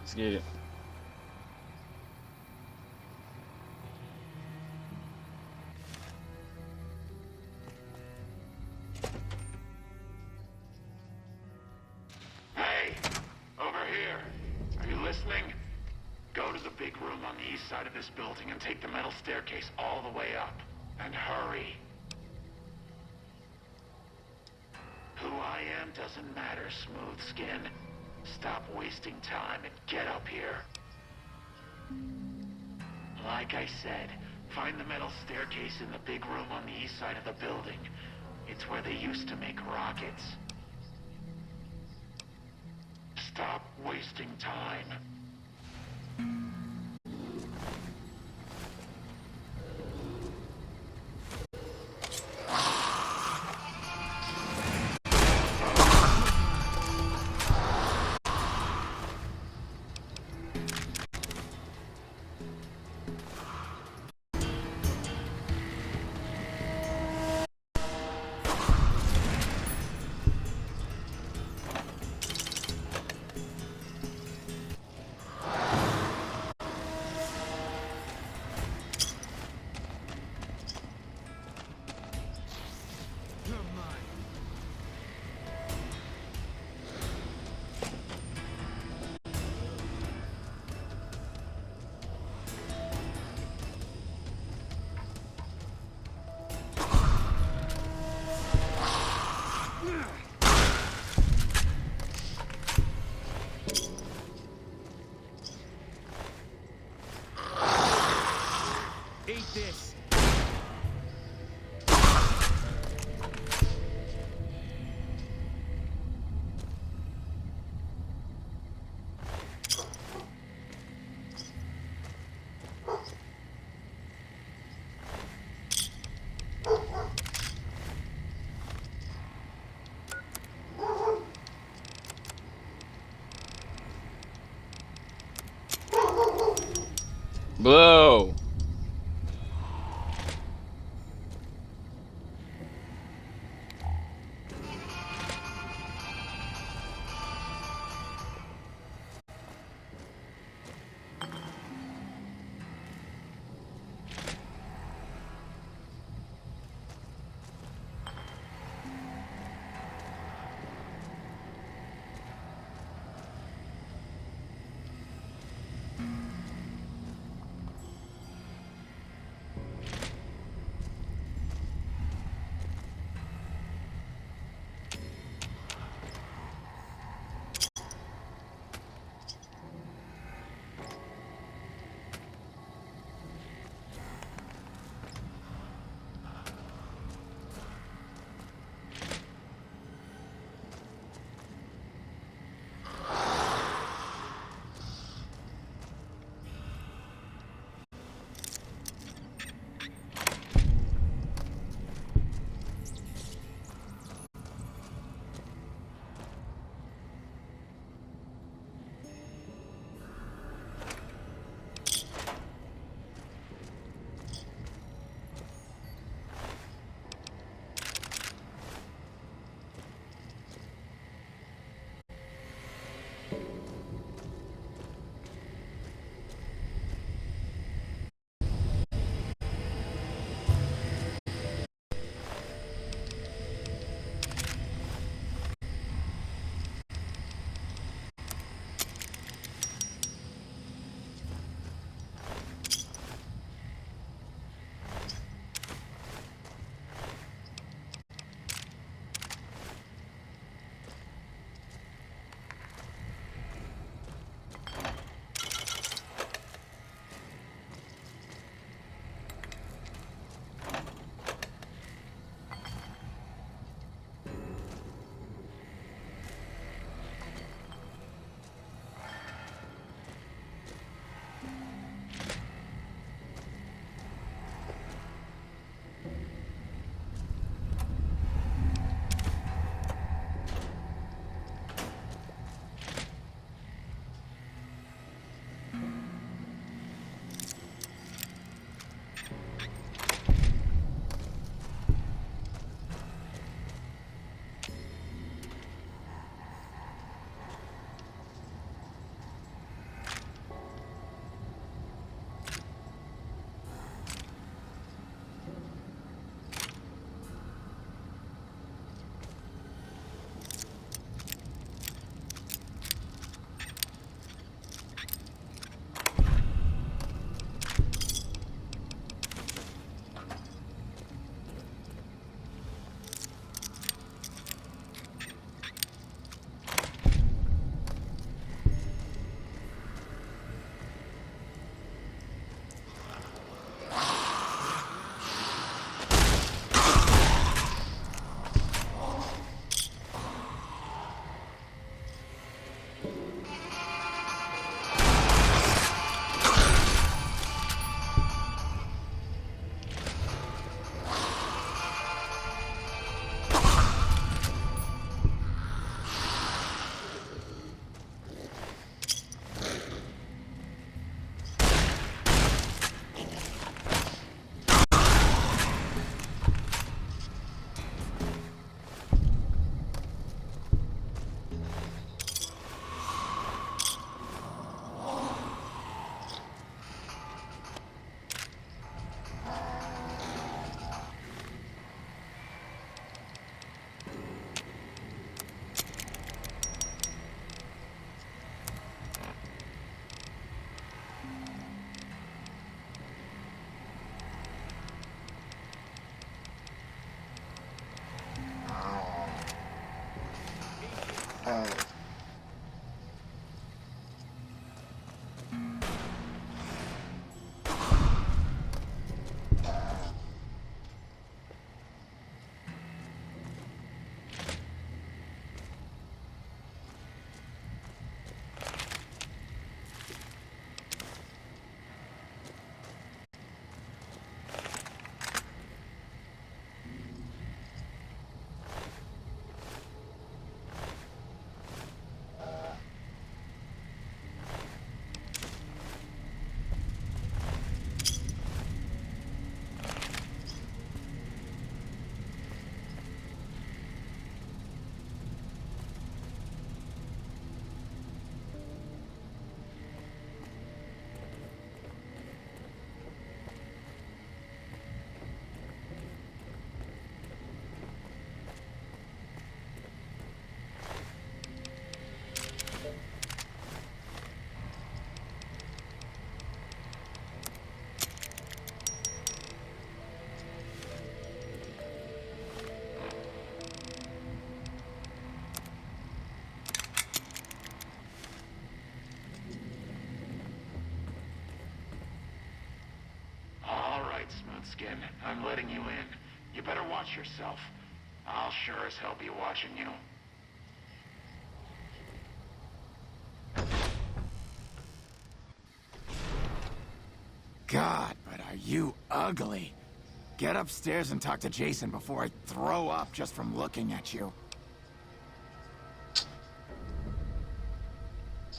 Let's get it. Hey! Over here. Are you listening? Go to the big room on the east side of this building and take the metal staircase all the way up. And hurry. Who I am doesn't matter, Smooth Skin. Stop wasting time and get up here. Like I said, find the metal staircase in the big room on the east side of the building. It's where they used to make rockets. Stop wasting time. Eat this. Blow. Smoothskin, I'm letting you in. You better watch yourself. I'll sure as hell be watching you. God, but are you ugly. Get upstairs and talk to Jason before I throw up just from looking at you.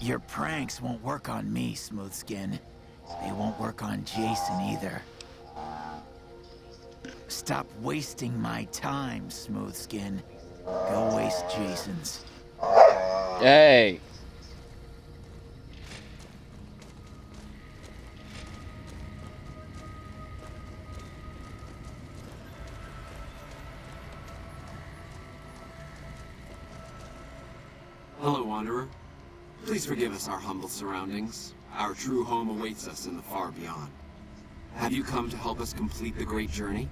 Your pranks won't work on me, Smoothskin. They won't work on Jason either. Stop wasting my time, Smoothskin. Go waste Jason's. Hey! Hello, Wanderer. Please forgive us our humble surroundings. Our true home awaits us in the far beyond. Have you come to help us complete the great journey?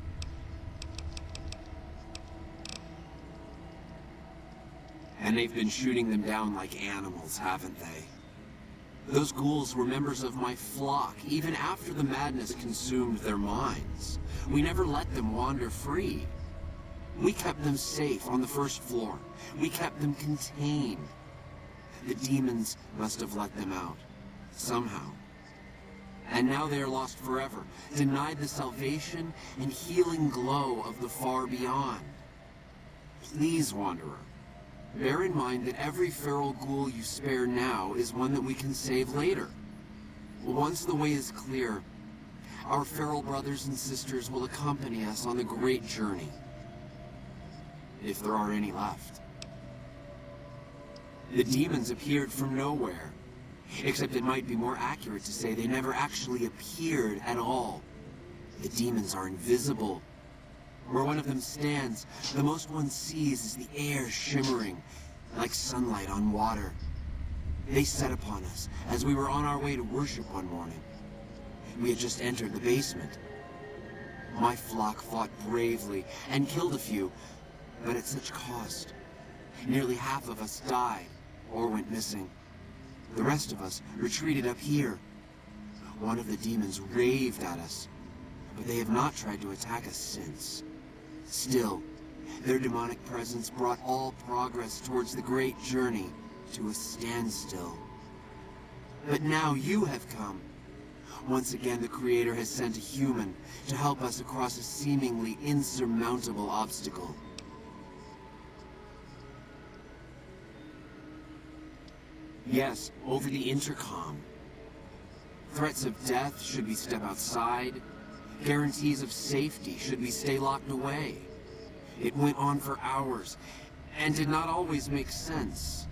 And they've been shooting them down like animals, haven't they? Those ghouls were members of my flock, even after the madness consumed their minds. We never let them wander free. We kept them safe on the first floor. We kept them contained. The demons must have let them out, somehow. And now they are lost forever, denied the salvation and healing glow of the far beyond. Please, Wanderer, bear in mind that every feral ghoul you spare now is one that we can save later. Once the way is clear, our feral brothers and sisters will accompany us on the great journey. If there are any left. The demons appeared from nowhere, except it might be more accurate to say they never actually appeared at all. The demons are invisible. Where one of them stands, the most one sees is the air shimmering, like sunlight on water. They set upon us as we were on our way to worship one morning. We had just entered the basement. My flock fought bravely and killed a few, but at such cost. Nearly half of us died or went missing. The rest of us retreated up here. One of the demons raved at us, but they have not tried to attack us since. Still, their demonic presence brought all progress towards the great journey to a standstill. But now you have come. Once again, the Creator has sent a human to help us across a seemingly insurmountable obstacle. Yes, over the intercom. Threats of death should we step outside. Guarantees of safety should we stay locked away. It went on for hours, and did not always make sense.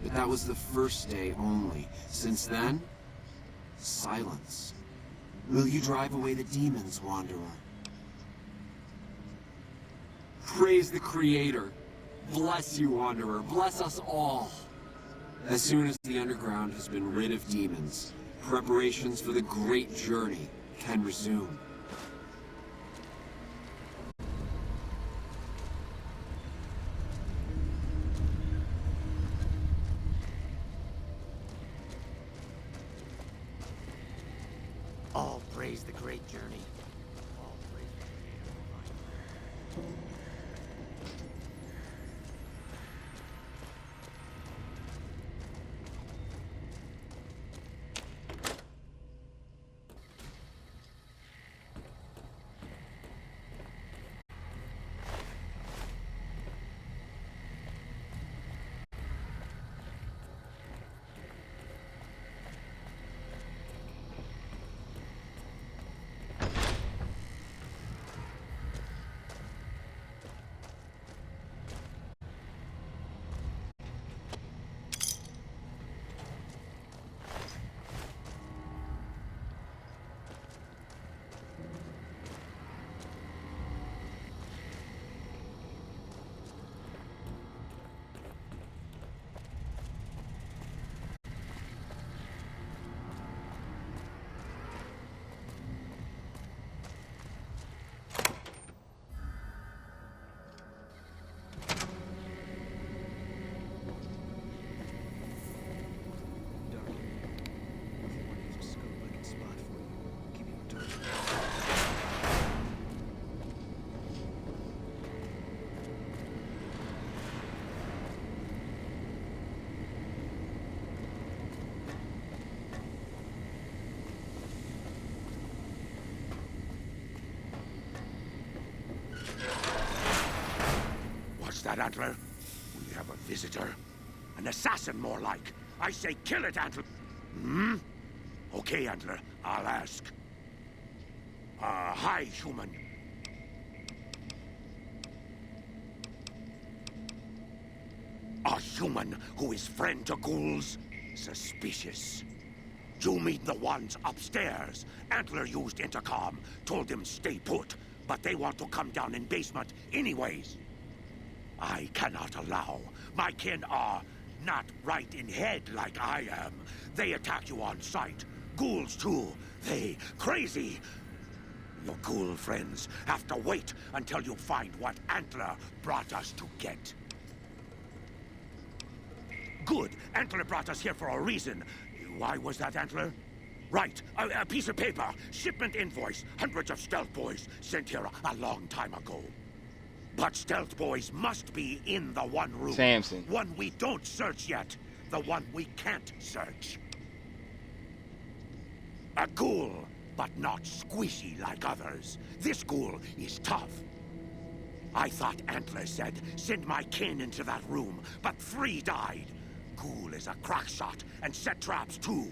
But that was the first day only. Since then, silence. Will you drive away the demons, Wanderer? Praise the Creator. Bless you, Wanderer. Bless us all. As soon as the underground has been rid of demons, preparations for the great journey can resume. praise the great journey. All praise the divine. What's that, Antler? We have a visitor. An assassin, more like. I say kill it, Antler. Hmm? Okay, Antler. I'll ask. Hi, human. A human who is friend to ghouls? Suspicious. You mean the ones upstairs? Antler used intercom, told them stay put, but they want to come down in basement anyways. I cannot allow. My kin are not right in head like I am. They attack you on sight. Ghouls too. They crazy. Your ghoul friends have to wait until you find what Antler brought us to get. Good. Antler brought us here for a reason. Why was that, Antler? Right. A piece of paper. Shipment invoice. Hundreds of stealth boys sent here a long time ago. But stealth boys must be in the one room. Samson. One we don't search yet. The one we can't search. A ghoul, but not squishy like others. This ghoul is tough. I thought Antler said, send my kin into that room, but 3 died. Ghoul is a crack shot and set traps too.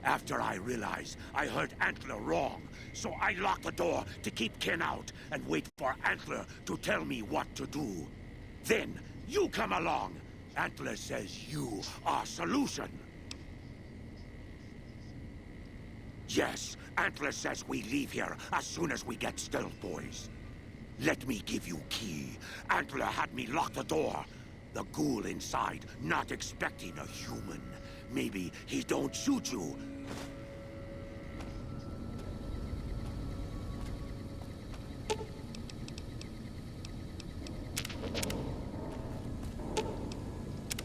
After I realized I heard Antler wrong, so I locked the door to keep kin out and wait for Antler to tell me what to do. Then you come along. Antler says you are solution. Yes, Antler says we leave here as soon as we get stealth boys. Let me give you key. Antler had me lock the door. The ghoul inside not expecting a human. Maybe he don't shoot you.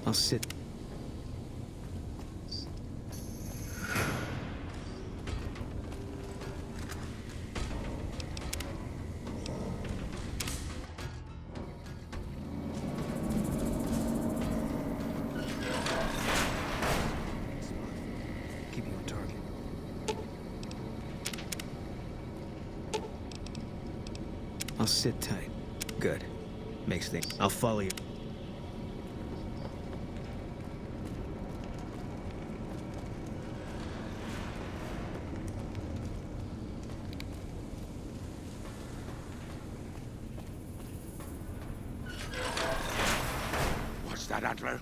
I'll sit. Keep you on target. I'll sit tight. Good. Makes things. I'll follow you. What's that, Antler?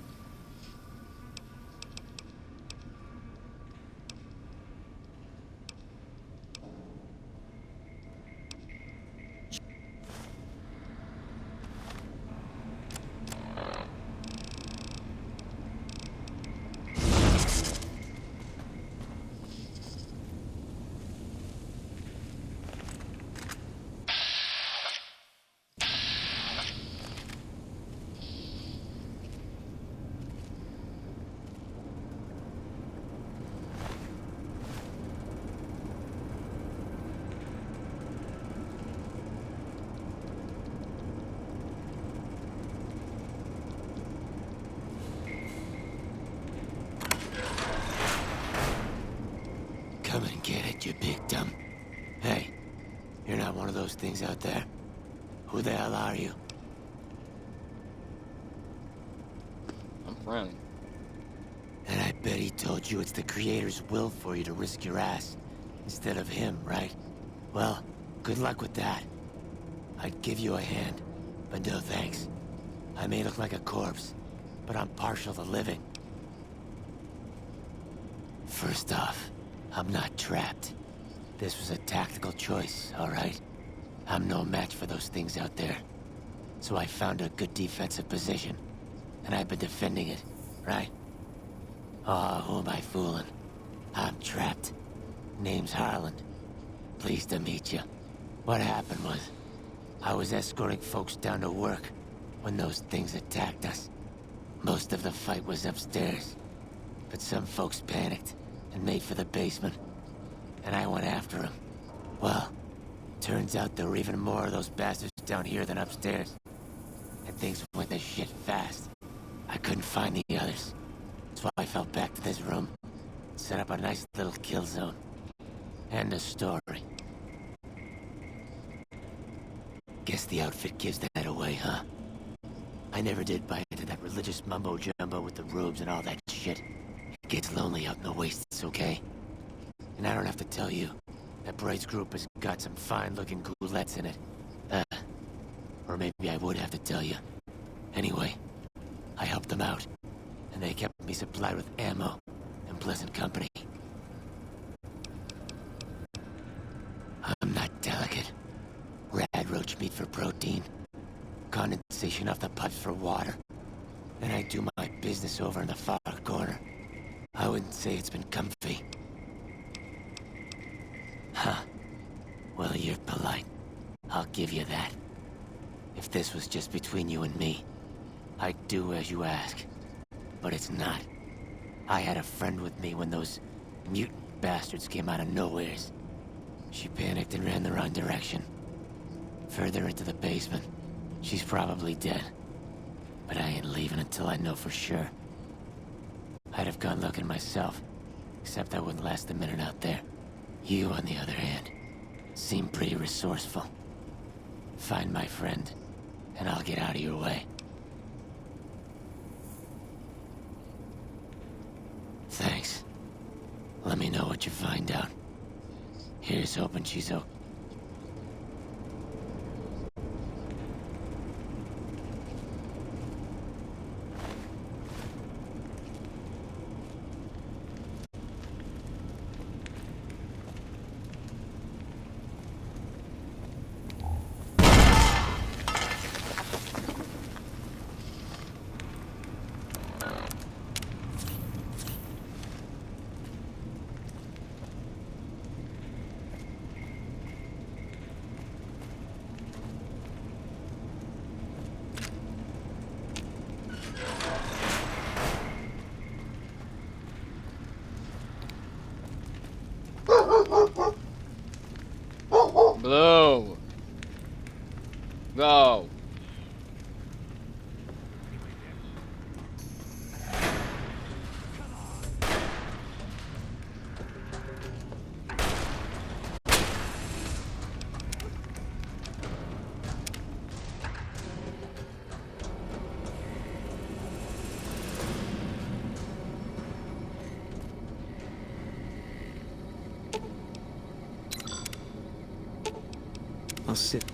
you big dumb. Hey, you're not one of those things out there. Who the hell are you? I'm frowning. And I bet he told you it's the Creator's will for you to risk your ass, instead of him, right? Well, good luck with that. I'd give you a hand, but no thanks. I may look like a corpse, but I'm partial to living. First off, I'm not trapped. This was a tactical choice, all right? I'm no match for those things out there. So I found a good defensive position, and I've been defending it, right? Oh, who am I fooling? I'm trapped. Name's Harland. Pleased to meet you. What happened was, I was escorting folks down to work when those things attacked us. Most of the fight was upstairs, but some folks panicked and made for the basement, and I went after them. Well, turns out there were even more of those bastards down here than upstairs, and things went to shit fast. I couldn't find the others, so I fell back to this room, set up a nice little kill zone. End of story. Guess the outfit gives that away, huh? I never did buy into that religious mumbo-jumbo with the robes and all that shit. It gets lonely out in the wastes, okay? And I don't have to tell you, that Bright's group has got some fine-looking ghoulettes in it. Or maybe I would have to tell you. Anyway, I helped them out, and they kept me supplied with ammo and pleasant company. I'm not delicate. Rad roach meat for protein, condensation off the pipes for water, and I do my business over in the far corner. I wouldn't say it's been comfy. Huh. Well, you're polite. I'll give you that. If this was just between you and me, I'd do as you ask. But it's not. I had a friend with me when those mutant bastards came out of nowheres. She panicked and ran the wrong direction. Further into the basement. She's probably dead. But I ain't leaving until I know for sure. I'd have gone looking myself, except I wouldn't last a minute out there. You, on the other hand, seem pretty resourceful. Find my friend, and I'll get out of your way. Thanks. Let me know what you find out. Here's hoping she's okay. Blue. Go. I'll sit.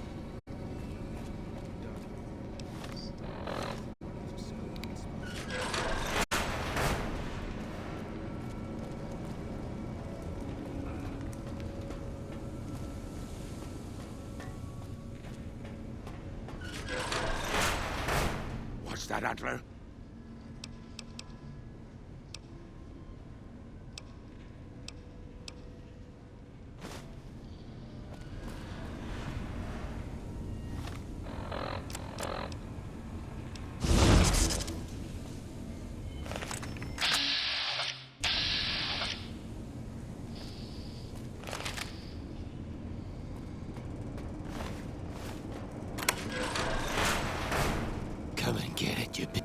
What's that, Antler? Come and get it, you bitch.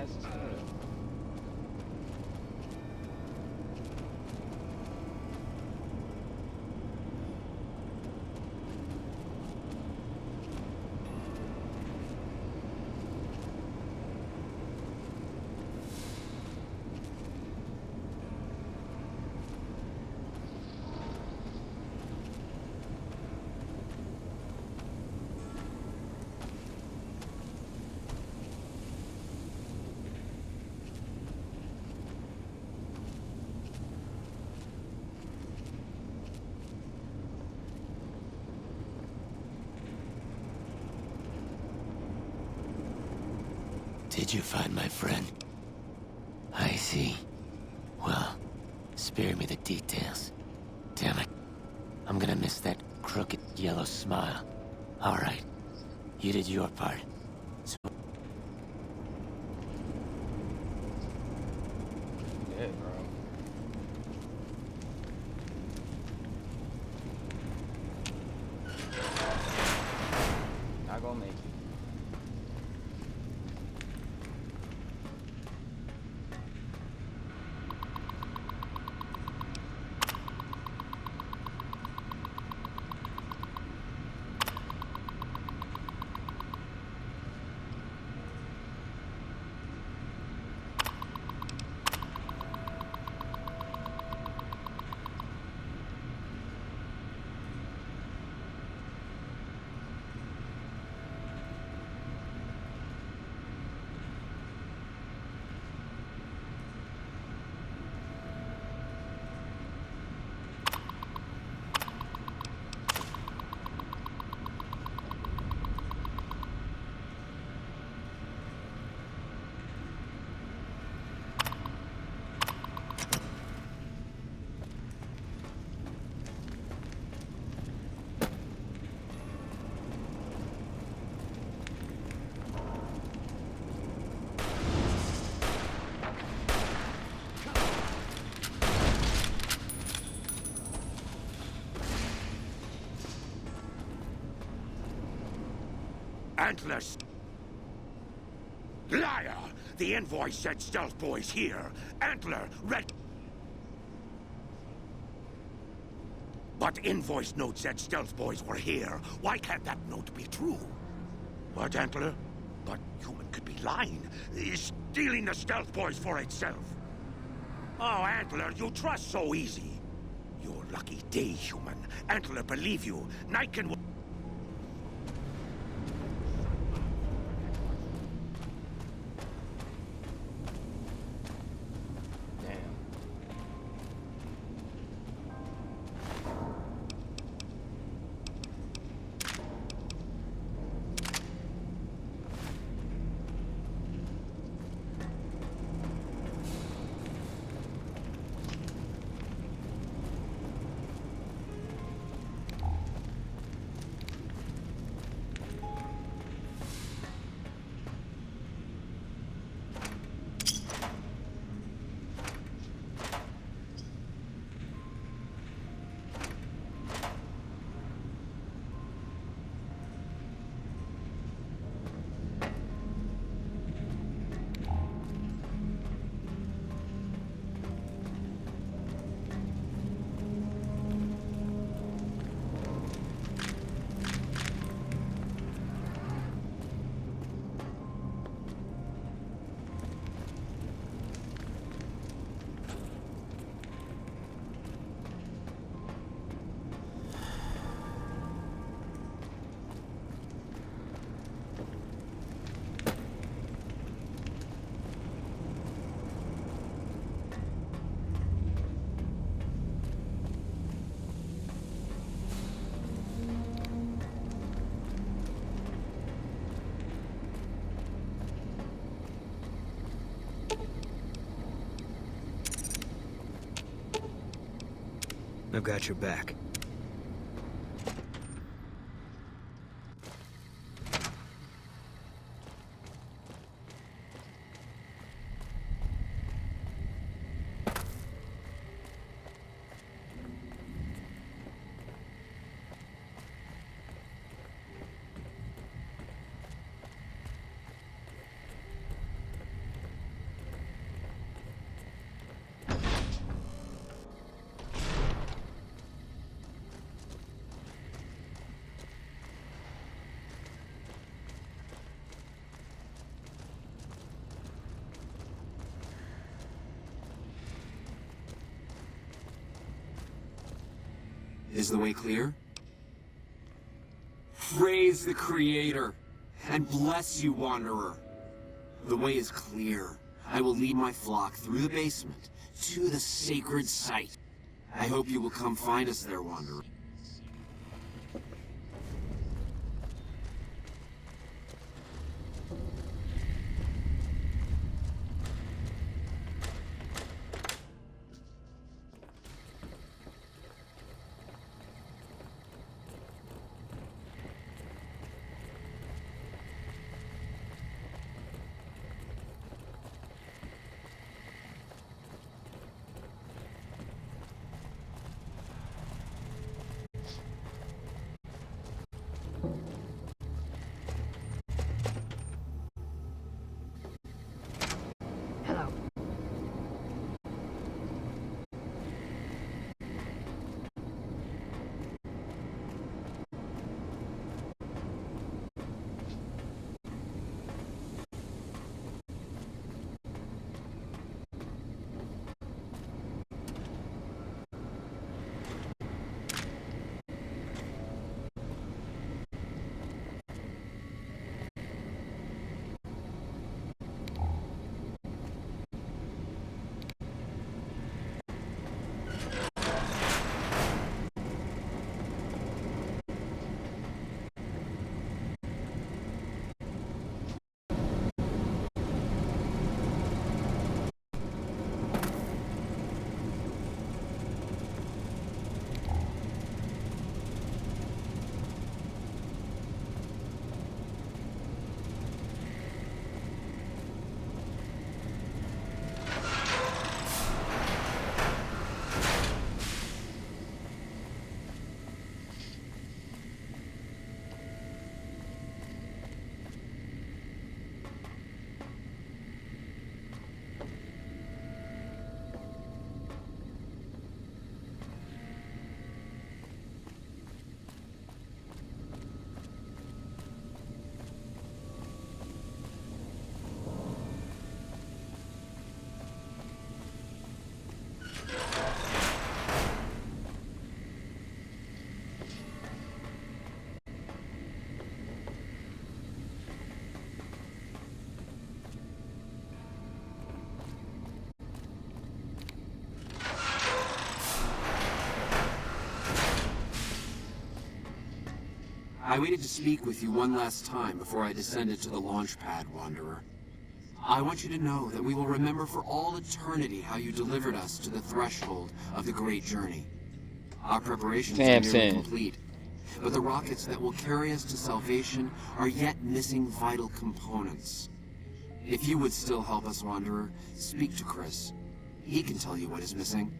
fast as hell. Did you find my friend? I see. Well, spare me the details. Damn it. I'm gonna miss that crooked yellow smile. Alright. You did your part. So Yeah, bro. Not gonna make it. Antlers! Liar! The invoice said Stealth Boy's here. Antler, red... But invoice note said Stealth Boys were here. Why can't that note be true? What, Antler? But human could be lying. Stealing the Stealth Boys for itself. Oh, Antler, you trust so easy. Your lucky day, human. Antler, believe you. Night can... Damn. I've got your back. Is the way clear? Praise the Creator, and bless you, Wanderer. The way is clear. I will lead my flock through the basement to the sacred site. I hope you will come find us there, Wanderer. I waited to speak with you one last time before I descended to the launch pad, Wanderer. I want you to know that we will remember for all eternity how you delivered us to the threshold of the great journey. Our preparations are nearly complete, but the rockets that will carry us to salvation are yet missing vital components. If you would still help us, Wanderer, speak to Chris. He can tell you what is missing.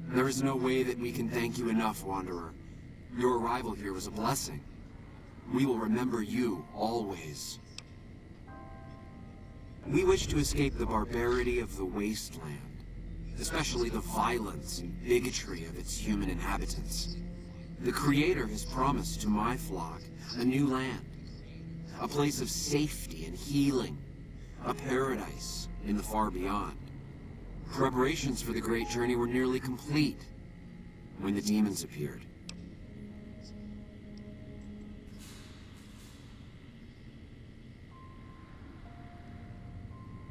There is no way that we can thank you enough, Wanderer. Your arrival here was a blessing. We will remember you always. We wish to escape the barbarity of the wasteland, especially the violence and bigotry of its human inhabitants. The Creator has promised to my flock a new land, a place of safety and healing, a paradise in the far beyond. Preparations for the great journey were nearly complete when the demons appeared.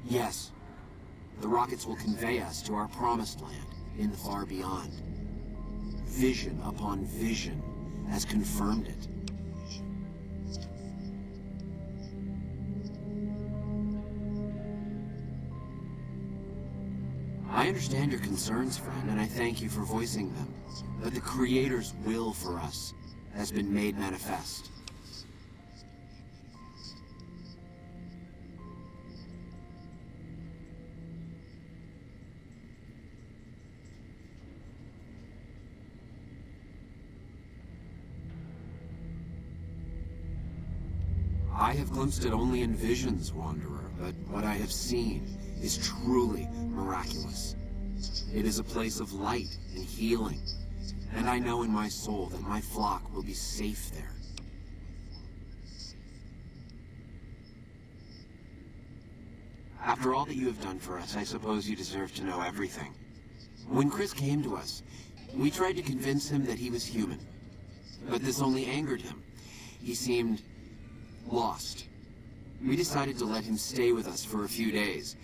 Yes, the rockets will convey us to our promised land in the far beyond. Vision upon vision has confirmed it. I understand your concerns, friend, and I thank you for voicing them. But the Creator's will for us has been made manifest. I have glimpsed it only in visions, Wanderer, but what I have seen is truly miraculous. It is a place of light and healing, and I know in my soul that my flock will be safe there. After all that you have done for us, I suppose you deserve to know everything. When Chris came to us, We tried to convince him that he was human, but this only angered him. He seemed lost. We decided to let him stay with us for a few days,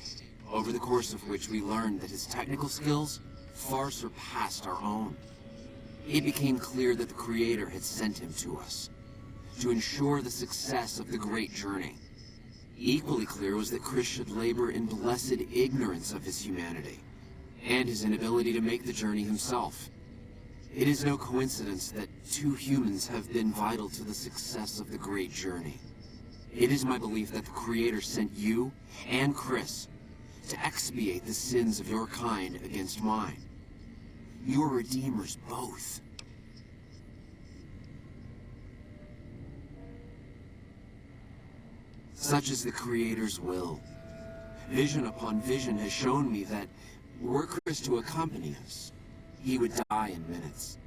over the course of which we learned that his technical skills far surpassed our own. It became clear that the Creator had sent him to us, to ensure the success of the great journey. Equally clear was that Chris should labor in blessed ignorance of his humanity, and his inability to make the journey himself. It is no coincidence that two humans have been vital to the success of the great journey. It is my belief that the Creator sent you and Chris to expiate the sins of your kind against mine. You are redeemers both. Such is the Creator's will. Vision upon vision has shown me that were Chris to accompany us, he would die in minutes.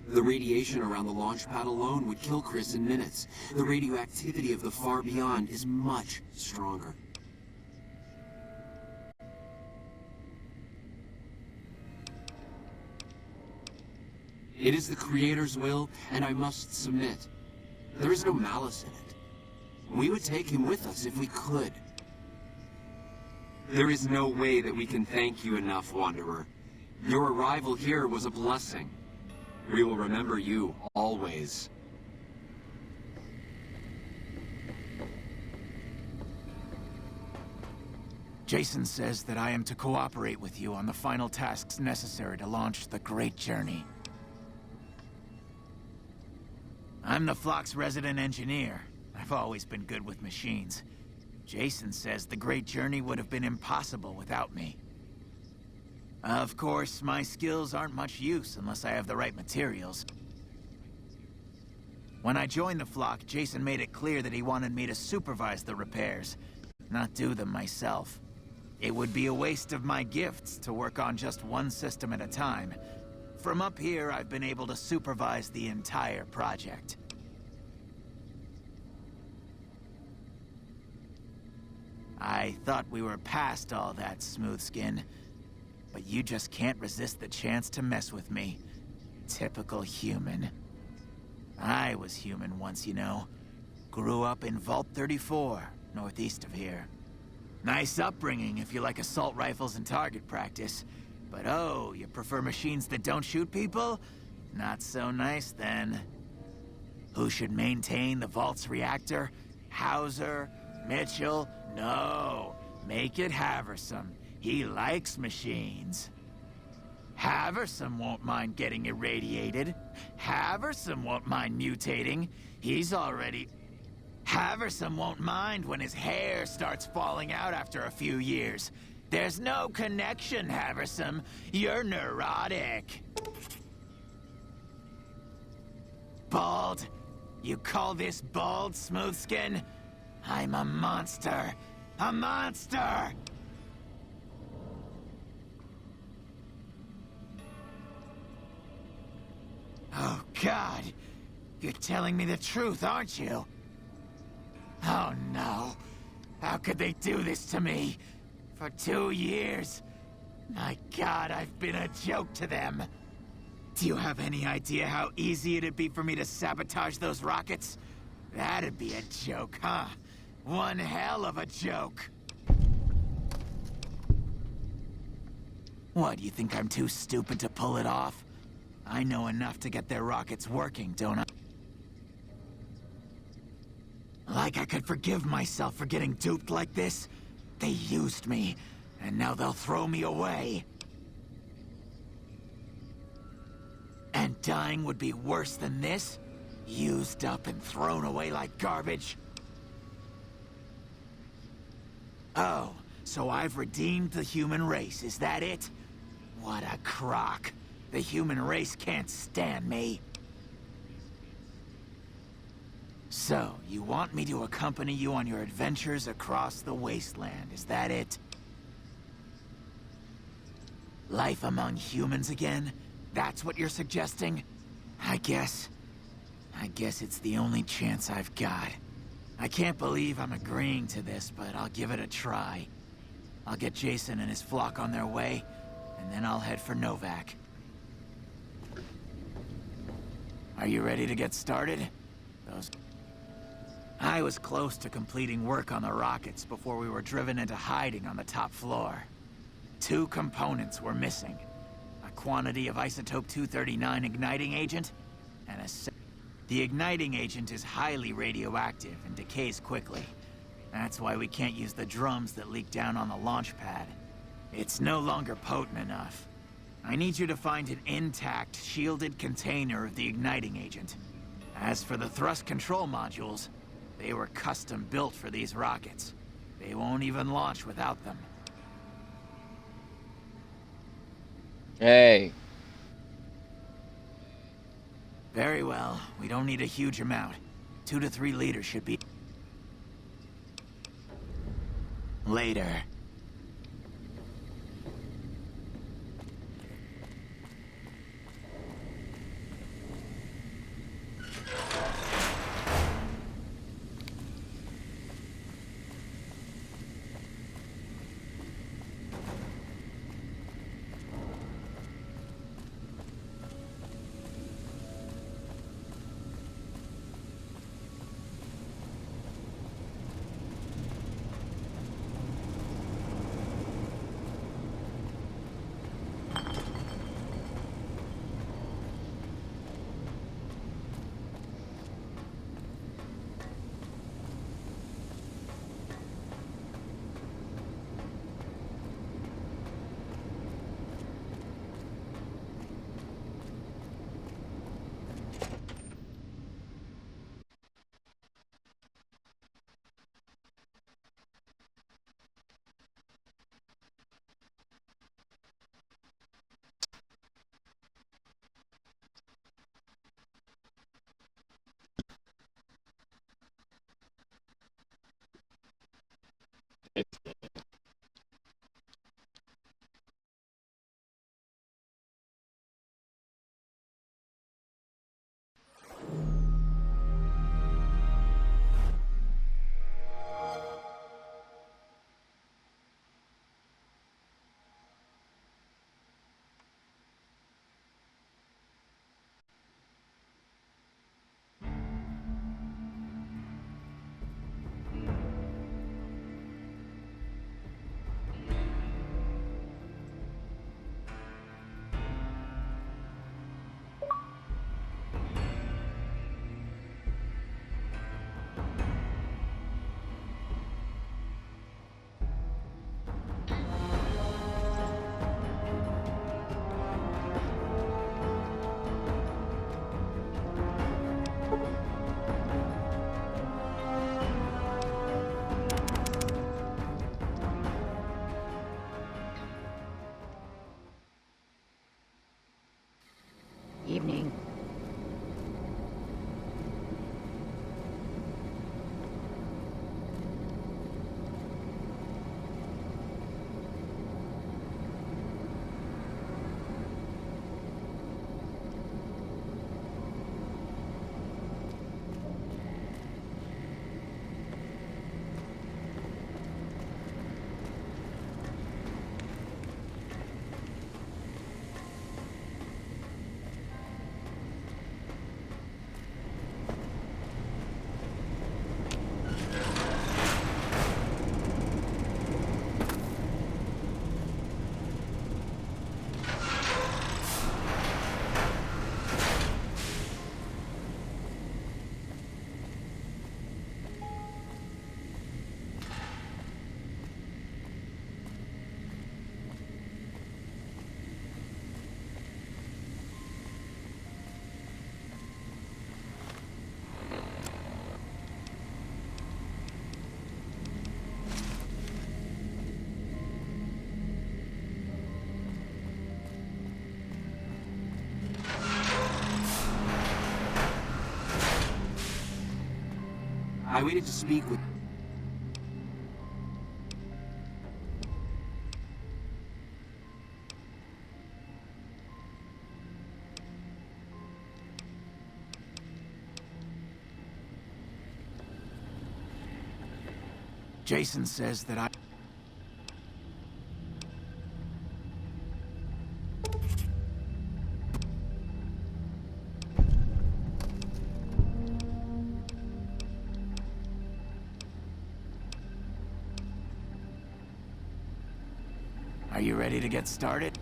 The radiation around the launch pad alone would kill Chris in minutes. The radioactivity of the far beyond is much stronger. It is the Creator's will, and I must submit. There is no malice in it. We would take him with us if we could. There is no way that we can thank you enough, Wanderer. Your arrival here was a blessing. We will remember you always. Jason says that I am to cooperate with you on the final tasks necessary to launch the Great Journey. I'm the flock's resident engineer. I've always been good with machines. Jason says the Great Journey would have been impossible without me. Of course, my skills aren't much use unless I have the right materials. When I joined the flock, Jason made it clear that he wanted me to supervise the repairs, not do them myself. It would be a waste of my gifts to work on just one system at a time. From up here, I've been able to supervise the entire project. I thought we were past all that, Smoothskin. But you just can't resist the chance to mess with me. Typical human. I was human once, you know. Grew up in Vault 34, northeast of here. Nice upbringing if you like assault rifles and target practice. But oh, you prefer machines that don't shoot people? Not so nice then. Who should maintain the Vault's reactor? Hauser? Mitchell? No. Make it Haversome. He likes machines. Haversome won't mind getting irradiated. Haversome won't mind mutating. He's already... Haversome won't mind when his hair starts falling out after a few years. There's no connection, Haversome. You're neurotic. Bald? You call this bald, Smoothskin? I'm a monster. A monster! Oh, God. You're telling me the truth, aren't you? Oh, no. How could they do this to me? For 2 years. My God, I've been a joke to them. Do you have any idea how easy it'd be for me to sabotage those rockets? That'd be a joke, huh? One hell of a joke. What, you think I'm too stupid to pull it off? I know enough to get their rockets working, don't I? Like I could forgive myself for getting duped like this? They used me, and now they'll throw me away. And dying would be worse than this? Used up and thrown away like garbage? Oh, so I've redeemed the human race, is that it? What a crock. The human race can't stand me. So, you want me to accompany you on your adventures across the wasteland, is that it? Life among humans again? That's what you're suggesting? I guess it's the only chance I've got. I can't believe I'm agreeing to this, but I'll give it a try. I'll get Jason and his flock on their way, and then I'll head for Novak. Are you ready to get started? I was close to completing work on the rockets before we were driven into hiding on the top floor. 2 components were missing. A quantity of isotope 239 igniting agent, and the igniting agent is highly radioactive and decays quickly. That's why we can't use the drums that leak down on the launch pad. It's no longer potent enough. I need you to find an intact, shielded container of the igniting agent. As for the thrust control modules, they were custom built for these rockets. They won't even launch without them. Hey. Very well. We don't need a huge amount. 2 to 3 liters should be... Later. Evening. I waited to speak with... Jason says that I... Are you ready to get started?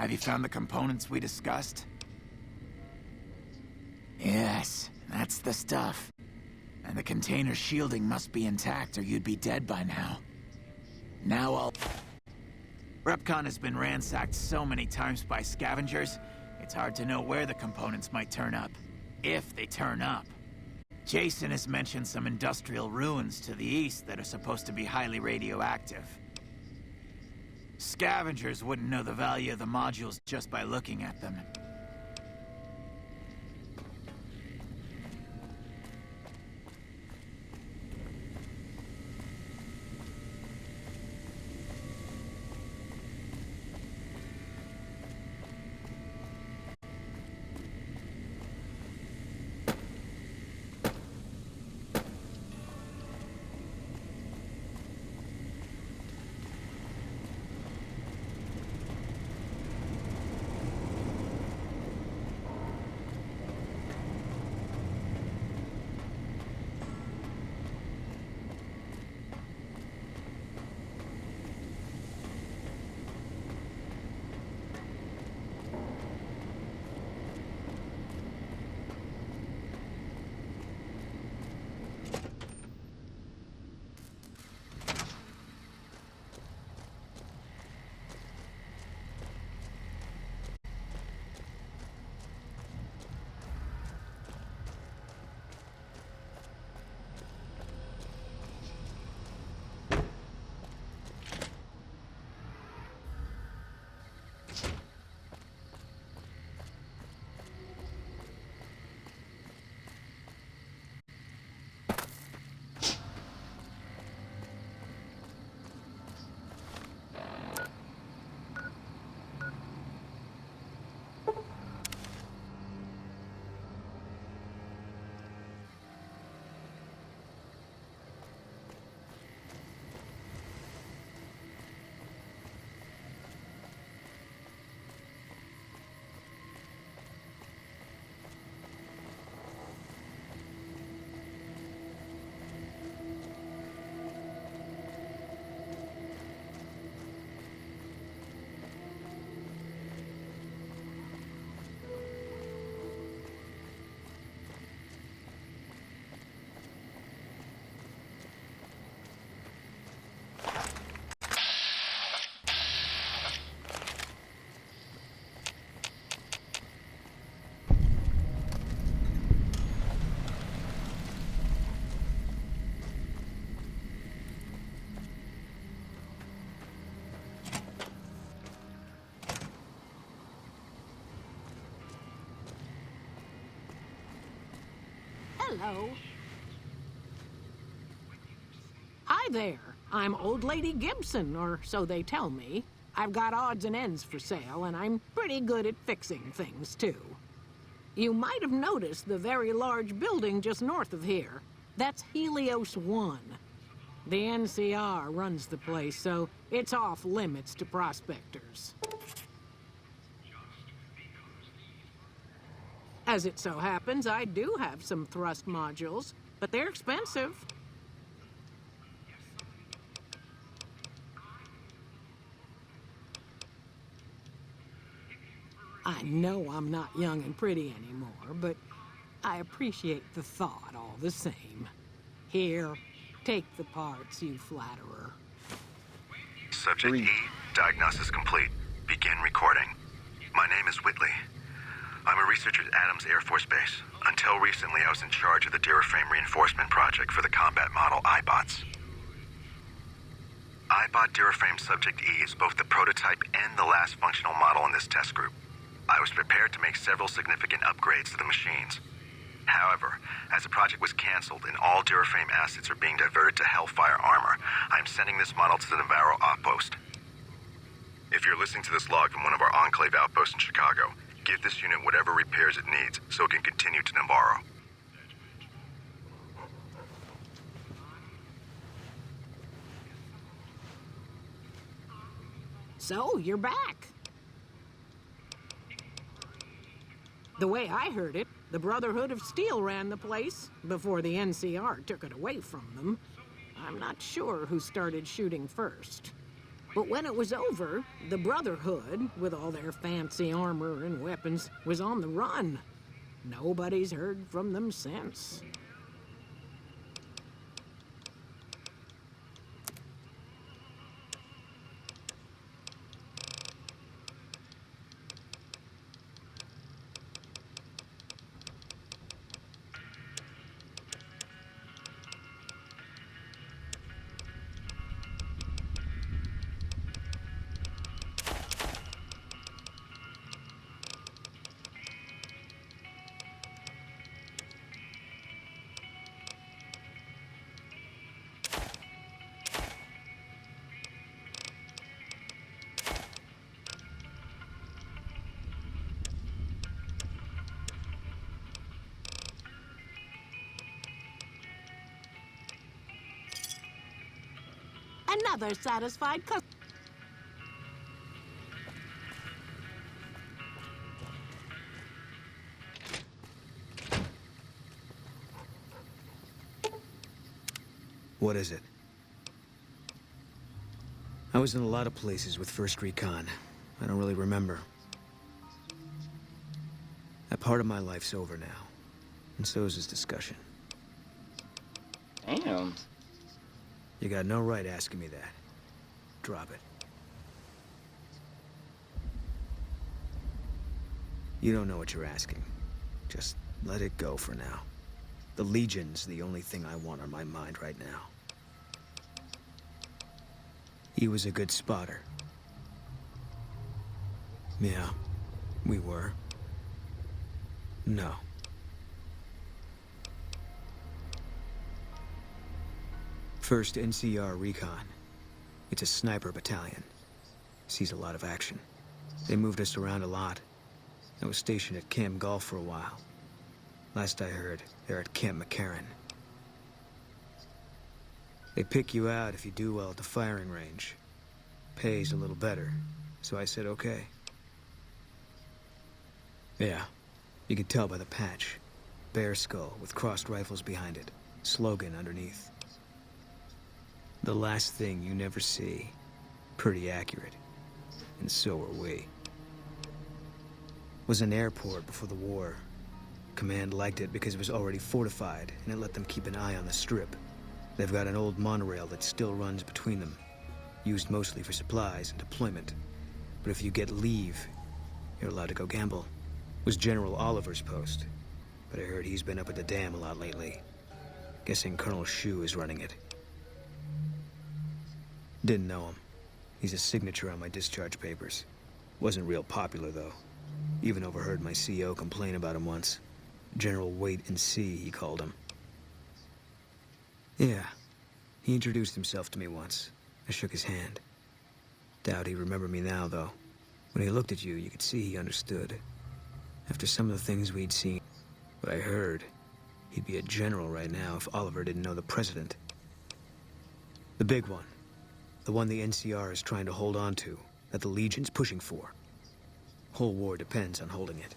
Have you found the components we discussed? Yes, that's the stuff. And the container's shielding must be intact or you'd be dead by now. Now I'll... REPCONN has been ransacked so many times by scavengers, it's hard to know where the components might turn up. If they turn up. Jason has mentioned some industrial ruins to the east that are supposed to be highly radioactive. Scavengers wouldn't know the value of the modules just by looking at them. Hello? Hi there. I'm Old Lady Gibson, or so they tell me. I've got odds and ends for sale, and I'm pretty good at fixing things, too. You might have noticed the very large building just north of here. That's Helios 1. The NCR runs the place, so it's off limits to prospectors. As it so happens, I do have some thrust modules, but they're expensive. I know I'm not young and pretty anymore, but I appreciate the thought all the same. Here, take the parts, you flatterer. Subject E, diagnosis complete. Begin recording. My name is Whitley. I'm a researcher at Adams Air Force Base. Until recently, I was in charge of the Duraframe reinforcement project for the combat model iBots. iBot Duraframe Subject E is both the prototype and the last functional model in this test group. I was prepared to make several significant upgrades to the machines. However, as the project was canceled and all Duraframe assets are being diverted to Hellfire armor, I am sending this model to the Navarro outpost. If you're listening to this log from one of our Enclave outposts in Chicago, give this unit whatever repairs it needs so it can continue to Navarro. So, you're back. The way I heard it, the Brotherhood of Steel ran the place before the NCR took it away from them. I'm not sure who started shooting first. But when it was over, the Brotherhood, with all their fancy armor and weapons, was on the run. Nobody's heard from them since. Another satisfied customer. What is it? I was in a lot of places with First Recon. I don't really remember. That part of my life's over now. And so is this discussion. Damn. You got no right asking me that. Drop it. You don't know what you're asking. Just let it go for now. The Legion's the only thing I want on my mind right now. He was a good spotter. Yeah, we were. No. First NCR Recon. It's a sniper battalion. Sees a lot of action. They moved us around a lot. I was stationed at Camp Gulf for a while. Last I heard, they're at Camp McCarran. They pick you out if you do well at the firing range. Pays a little better, so I said okay. Yeah, you could tell by the patch. Bear skull with crossed rifles behind it. Slogan underneath. The last thing you never see. Pretty accurate. And so are we. Was an airport before the war. Command liked it because it was already fortified, and it let them keep an eye on the Strip. They've got an old monorail that still runs between them. Used mostly for supplies and deployment. But if you get leave, you're allowed to go gamble. Was General Oliver's post. But I heard he's been up at the dam a lot lately. Guessing Colonel Shu is running it. Didn't know him. He's a signature on my discharge papers. Wasn't real popular, though. Even overheard my CO complain about him once. General Wait and See, he called him. Yeah. He introduced himself to me once. I shook his hand. Doubt he'd remember me now, though. When he looked at you, you could see he understood. After some of the things we'd seen, what I heard, he'd be a general right now if Oliver didn't know the president. The big one. The one the NCR is trying to hold on to, that the Legion's pushing for. Whole war depends on holding it.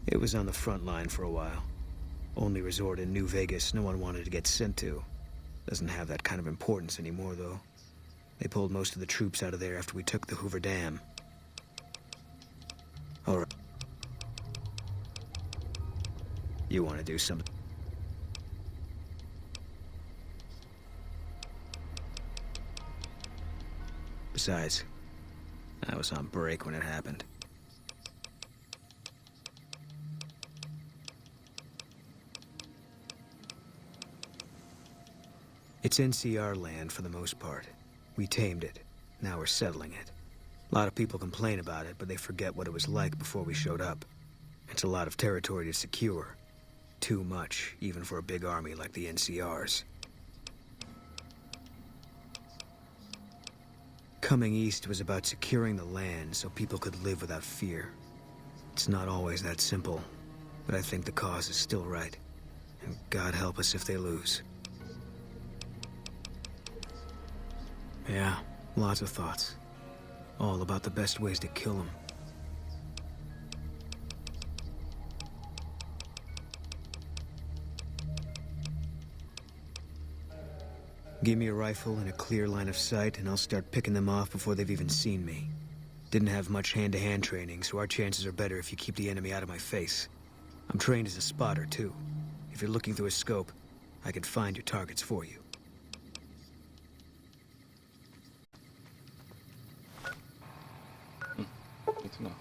It was on the front line for a while. Only resort in New Vegas no one wanted to get sent to. Doesn't have that kind of importance anymore, though. They pulled most of the troops out of there after we took the Hoover Dam. All right. You want to do something? Besides, I was on break when it happened. It's NCR land for the most part. We tamed it. Now we're settling it. A lot of people complain about it, but they forget what it was like before we showed up. It's a lot of territory to secure. Too much, even for a big army like the NCR's. Coming east was about securing the land so people could live without fear. It's not always that simple, but I think the cause is still right. And God help us if they lose. Yeah, lots of thoughts. All about the best ways to kill them. Give me a rifle and a clear line of sight, and I'll start picking them off before they've even seen me. Didn't have much hand-to-hand training, so our chances are better if you keep the enemy out of my face. I'm trained as a spotter, too. If you're looking through a scope, I can find your targets for you. Good to know.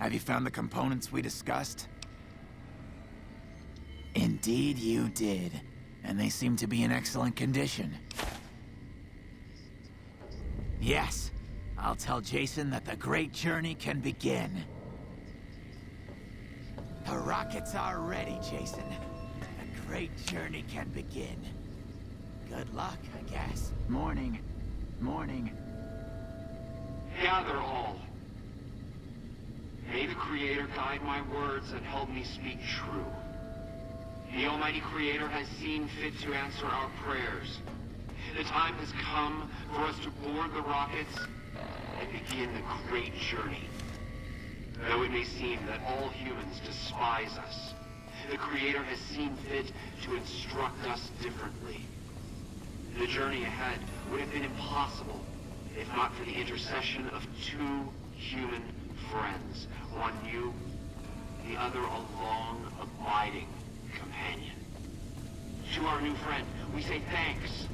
Have you found the components we discussed? Indeed you did. And they seem to be in excellent condition. Yes, I'll tell Jason that the great journey can begin. The rockets are ready, Jason. The great journey can begin. Good luck, I guess. Morning. Morning. Gather all. May the Creator guide my words and help me speak true. The Almighty Creator has seen fit to answer our prayers. The time has come for us to board the rockets and begin the great journey. Though it may seem that all humans despise us, the Creator has seen fit to instruct us differently. The journey ahead would have been impossible if not for the intercession of two human friends. One new, the other a long, abiding companion. To our new friend, we say thanks,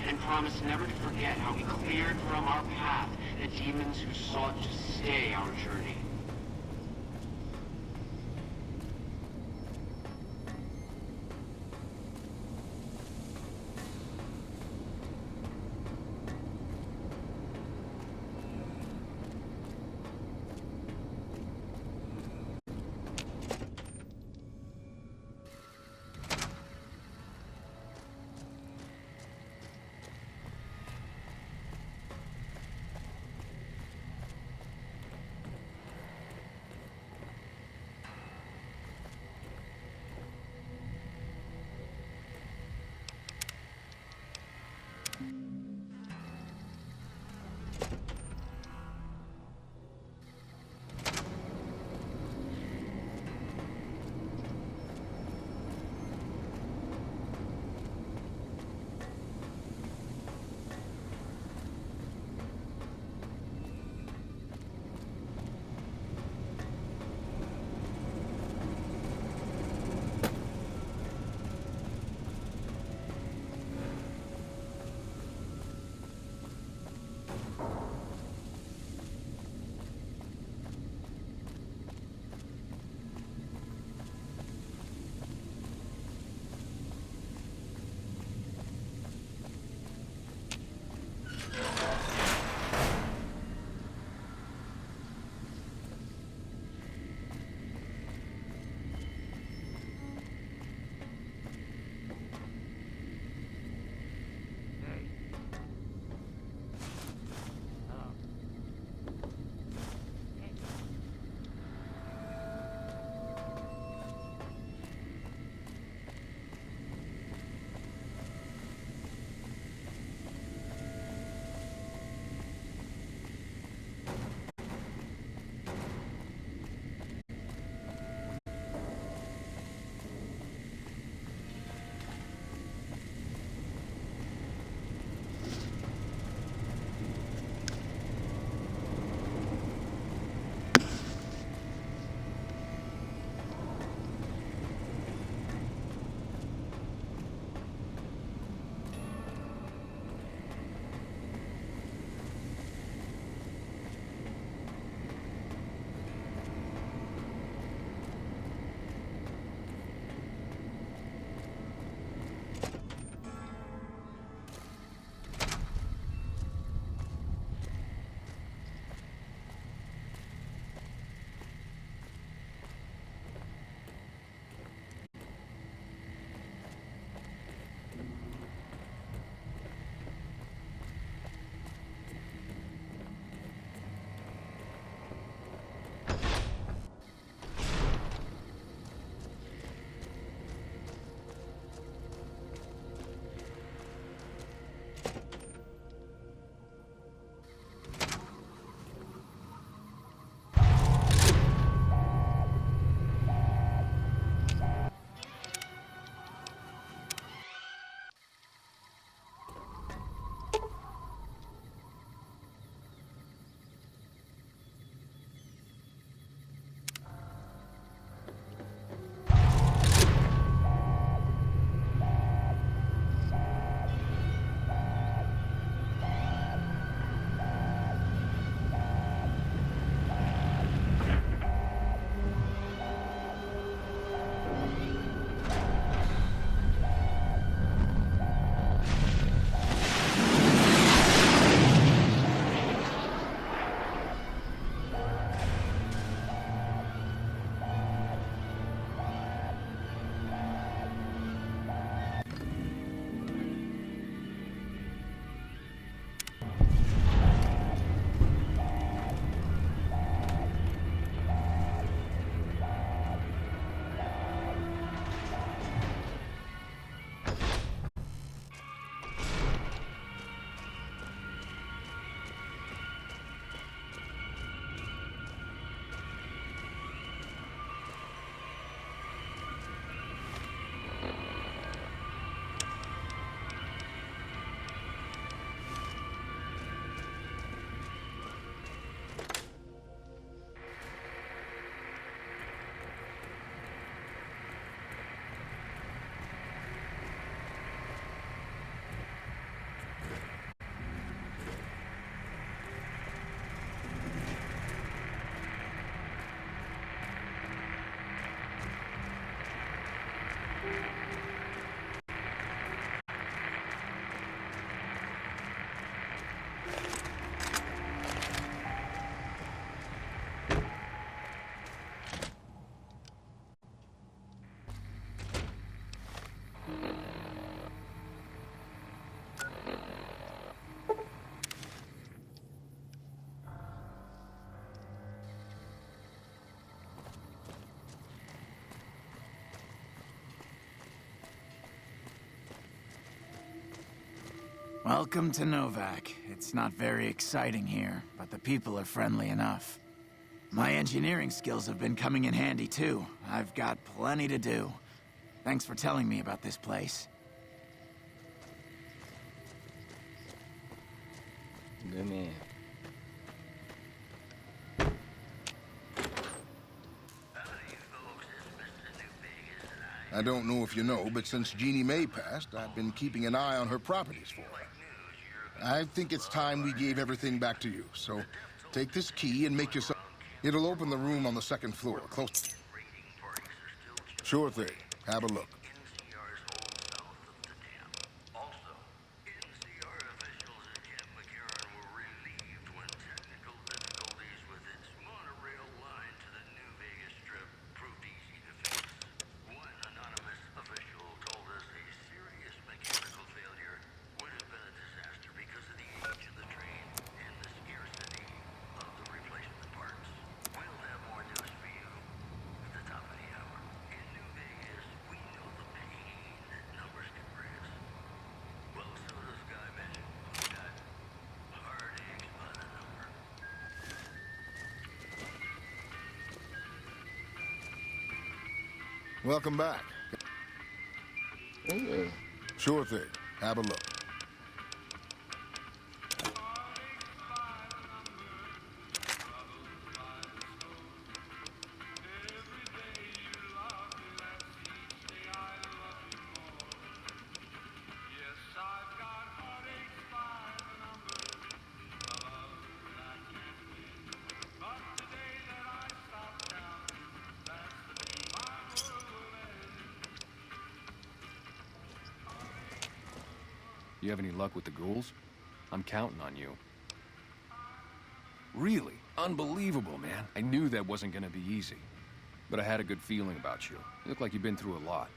and promise never to forget how we cleared from our path the demons who sought to stay our journey. Welcome to Novak. It's not very exciting here, but the people are friendly enough. My engineering skills have been coming in handy too. I've got plenty to do. Thanks for telling me about this place. Good man. I don't know if you know, but since Jeannie May passed, I've been keeping an eye on her properties for her. I think it's time we gave everything back to you, so take this key and make yourself... It'll open the room on the second floor, close... Sure thing. Have a look. Welcome back. Ooh. Sure thing. Have a look. You have any luck with the ghouls? I'm counting on you. Really? Unbelievable, man. I knew that wasn't gonna be easy. But I had a good feeling about you. You look like you've been through a lot.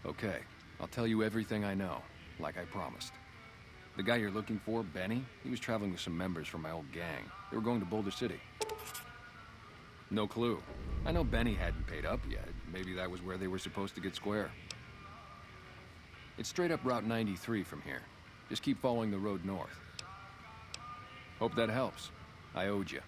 Okay, I'll tell you everything I know, like I promised. The guy you're looking for, Benny, he was traveling with some members from my old gang. They were going to Boulder City. No clue. I know Benny hadn't paid up yet. Maybe that was where they were supposed to get square. It's straight up Route 93 from here. Just keep following the road north. Hope that helps. I owed you.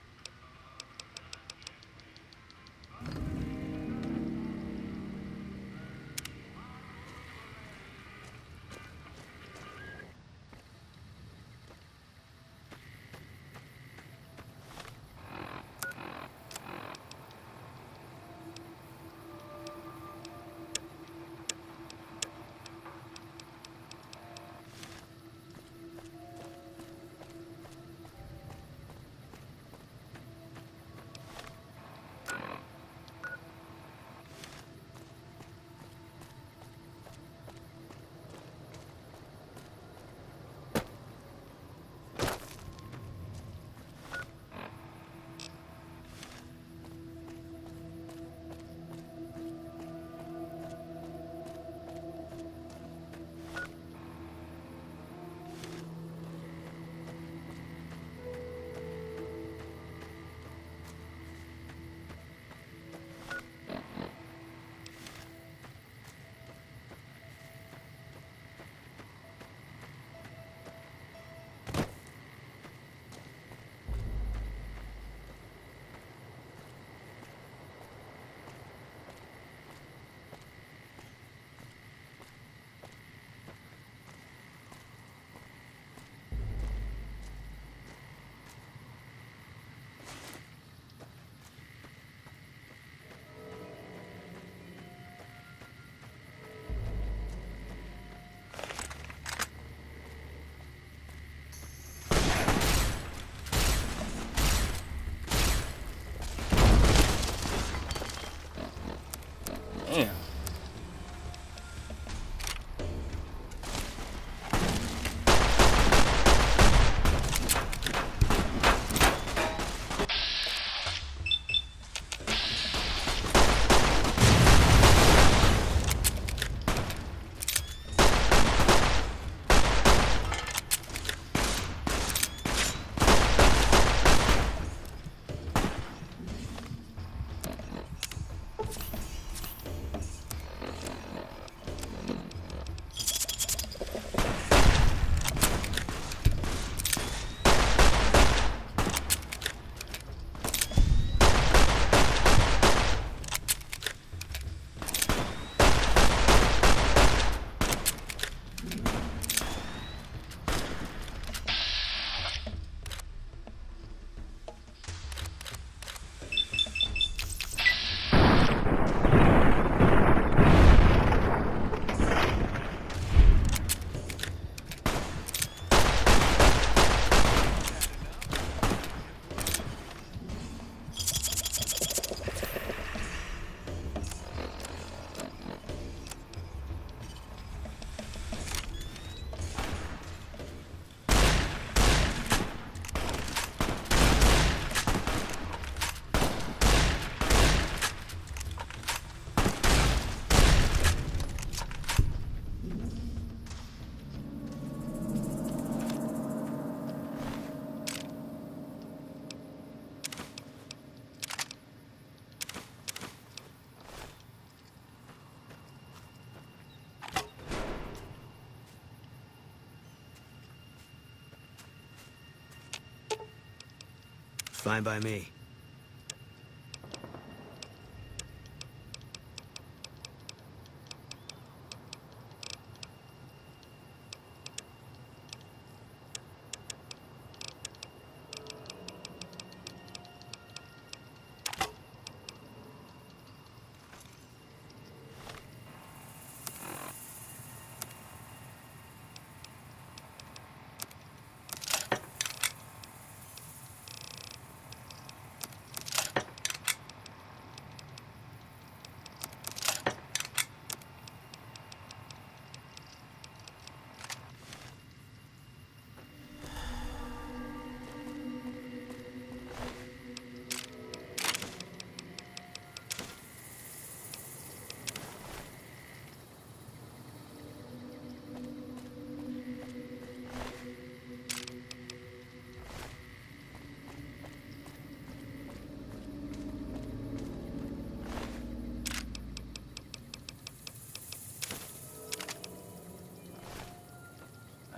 Fine by me.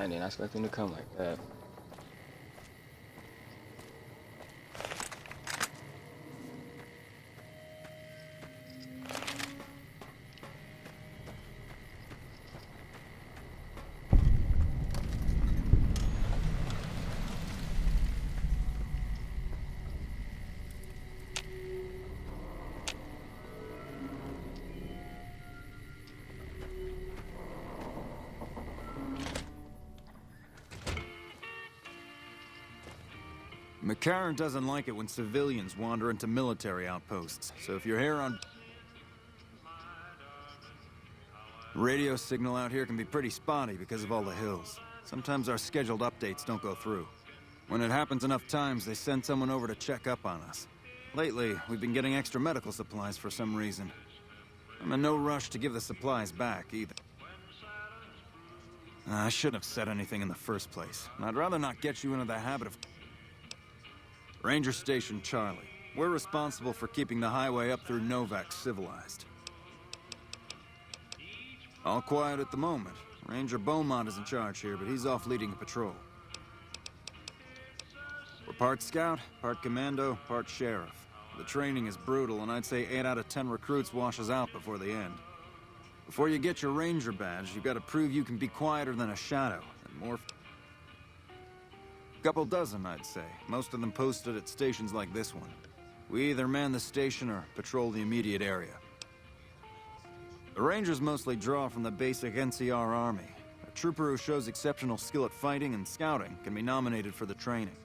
I didn't expect him to come like that. McCarran doesn't like it when civilians wander into military outposts, so if you're here on... Radio signal out here can be pretty spotty because of all the hills. Sometimes our scheduled updates don't go through. When it happens enough times, they send someone over to check up on us. Lately, we've been getting extra medical supplies for some reason. I'm in no rush to give the supplies back, either. I shouldn't have said anything in the first place. I'd rather not get you into the habit of... Ranger Station Charlie. We're responsible for keeping the highway up through Novak civilized. All quiet at the moment. Ranger Beaumont is in charge here, but he's off leading a patrol. We're part scout, part commando, part sheriff. The training is brutal, and I'd say 8 out of 10 recruits washes out before the end. Before you get your ranger badge, you've got to prove you can be quieter than a shadow, and more... Couple dozen, I'd say. Most of them posted at stations like this one. We either man the station or patrol the immediate area. The Rangers mostly draw from the basic NCR Army. A trooper who shows exceptional skill at fighting and scouting can be nominated for the training.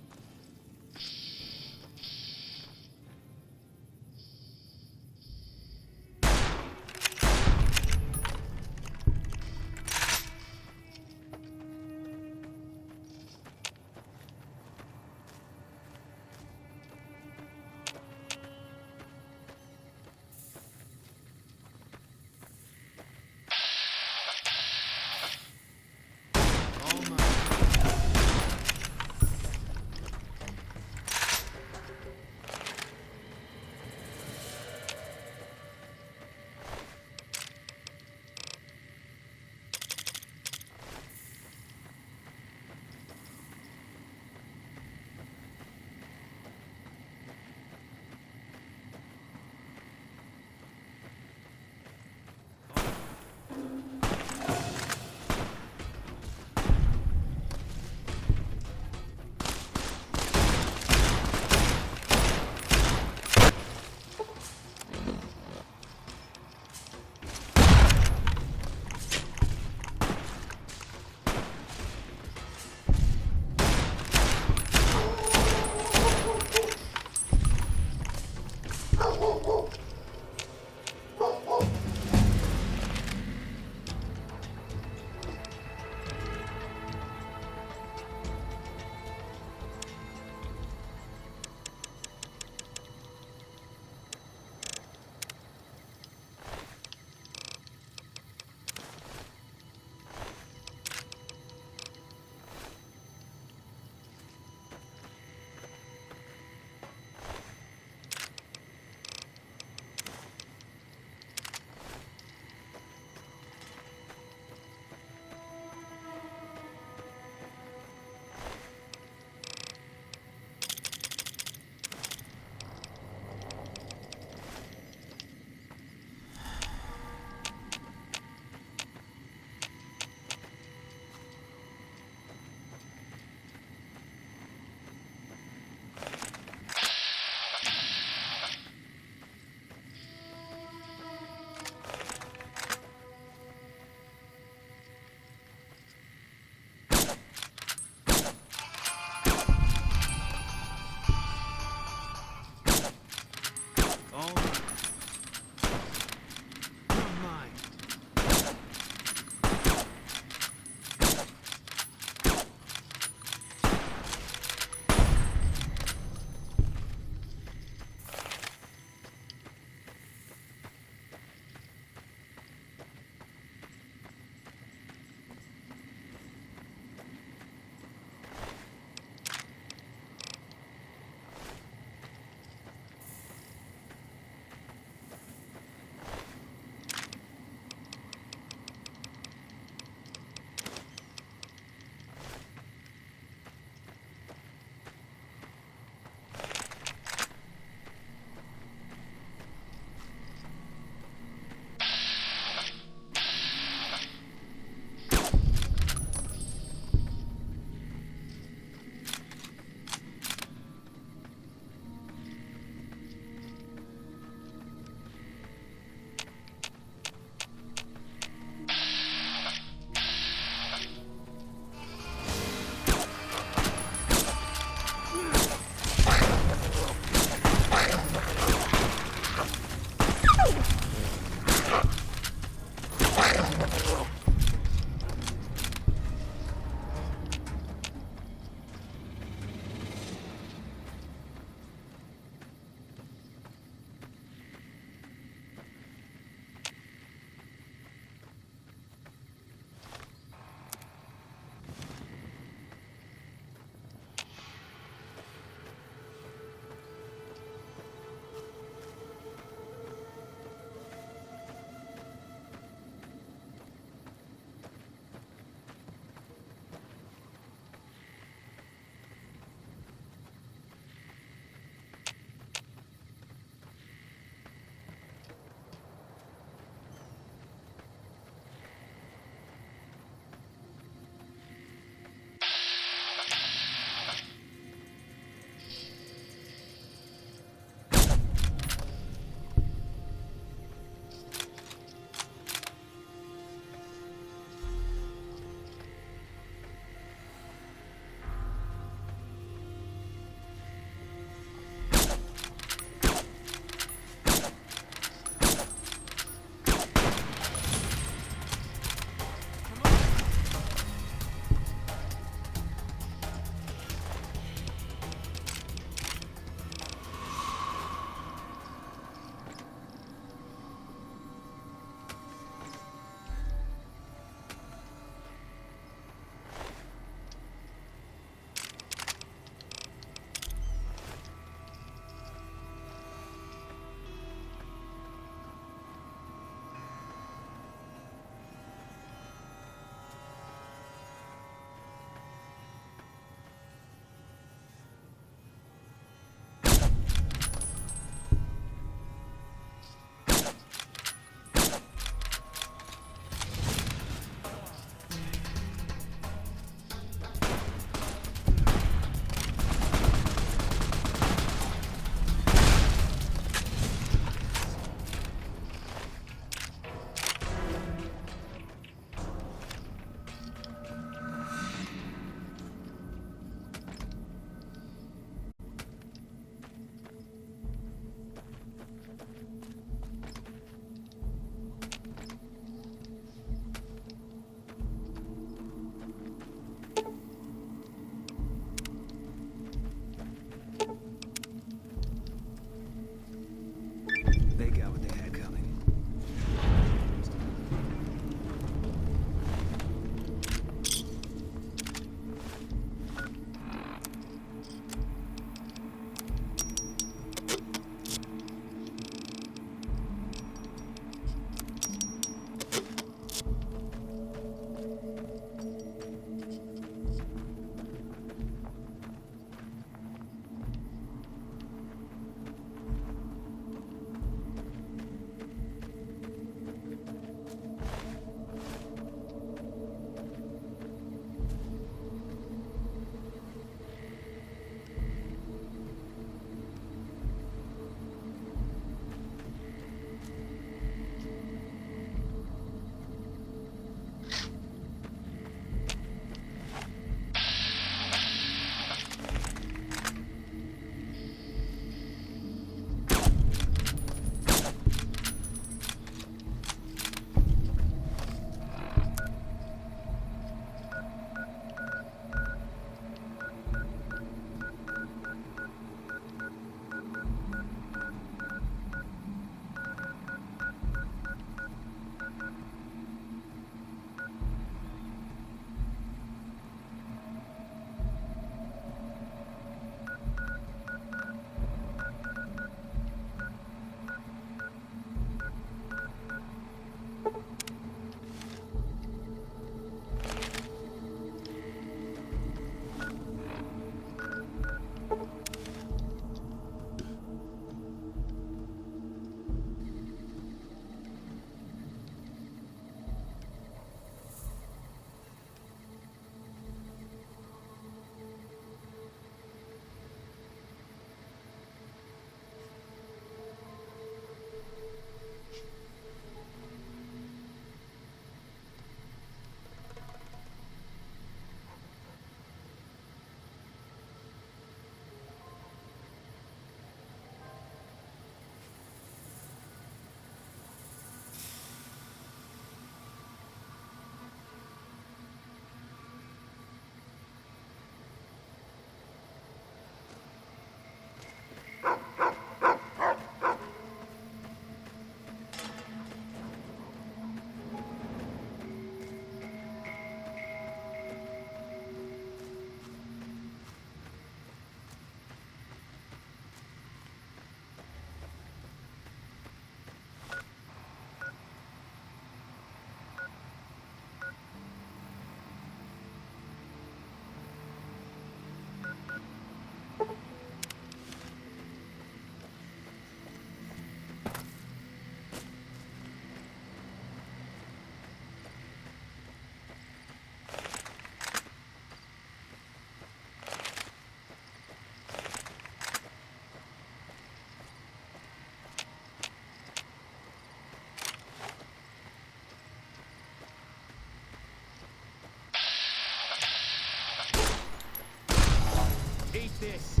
this.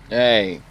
Hey.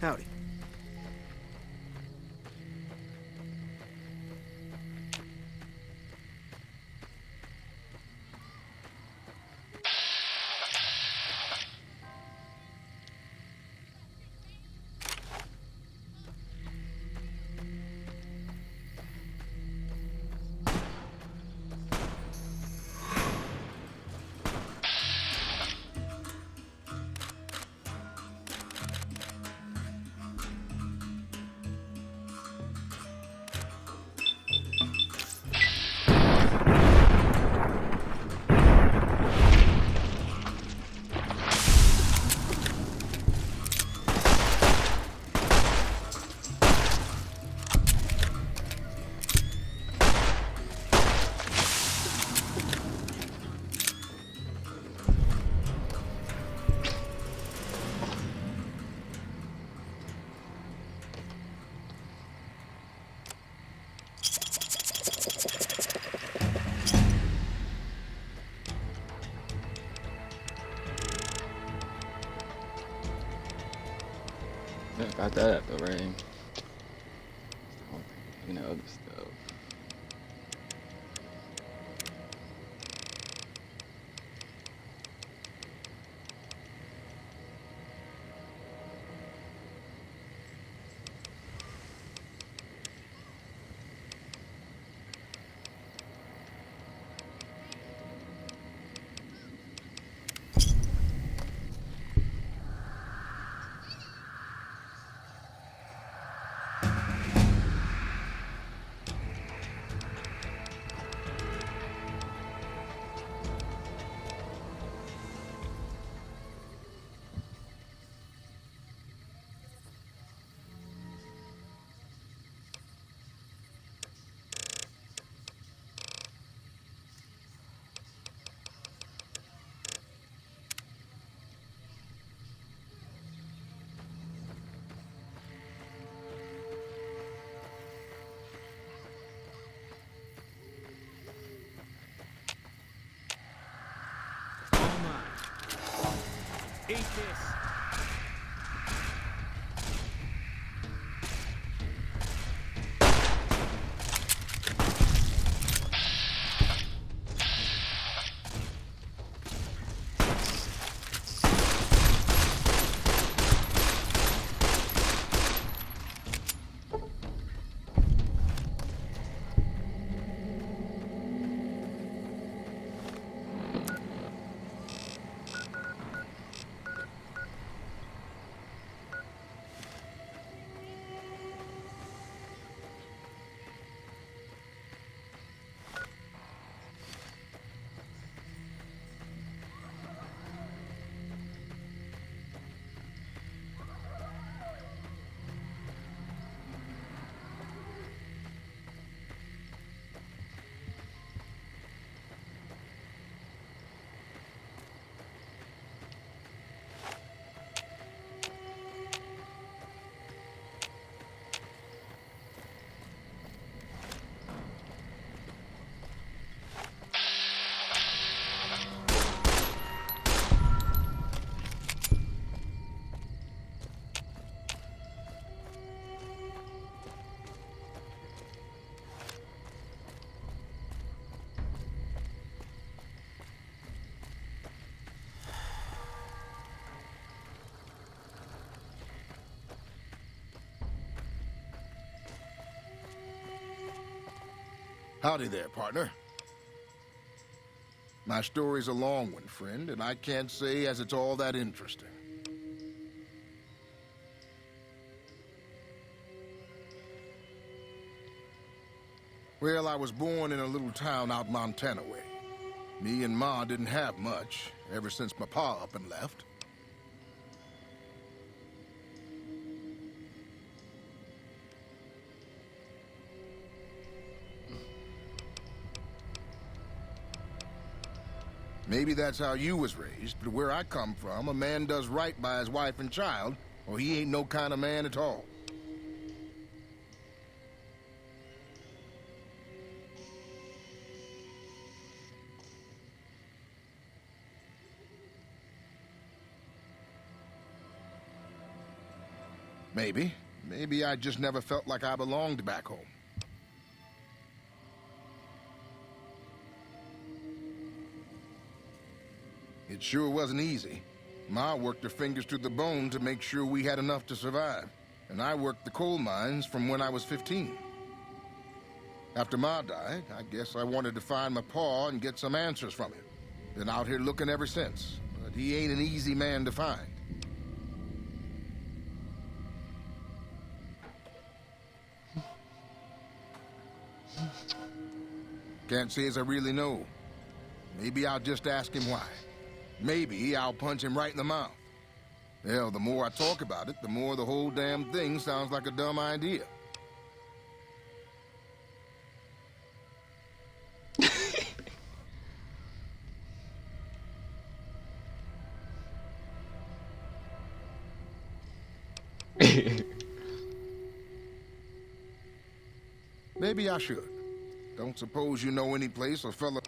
Howdy. Yeah, got that out the way. You know, other stuff. Eat this. Howdy there, partner. My story's a long one, friend, and I can't say as it's all that interesting. Well, I was born in a little town out Montana way. Me and Ma didn't have much, ever since my pa up and left. Maybe that's how you was raised, but where I come from, a man does right by his wife and child, or he ain't no kind of man at all. Maybe. Maybe I just never felt like I belonged back home. It sure wasn't easy. Ma worked her fingers to the bone to make sure we had enough to survive. And I worked the coal mines from when I was 15. After Ma died, I guess I wanted to find my pa and get some answers from him. Been out here looking ever since, but he ain't an easy man to find. Can't say as I really know. Maybe I'll just ask him why. Maybe I'll punch him right in the mouth. Hell, the more I talk about it, the more the whole damn thing sounds like a dumb idea. Maybe I should. Don't suppose you know any place a fella...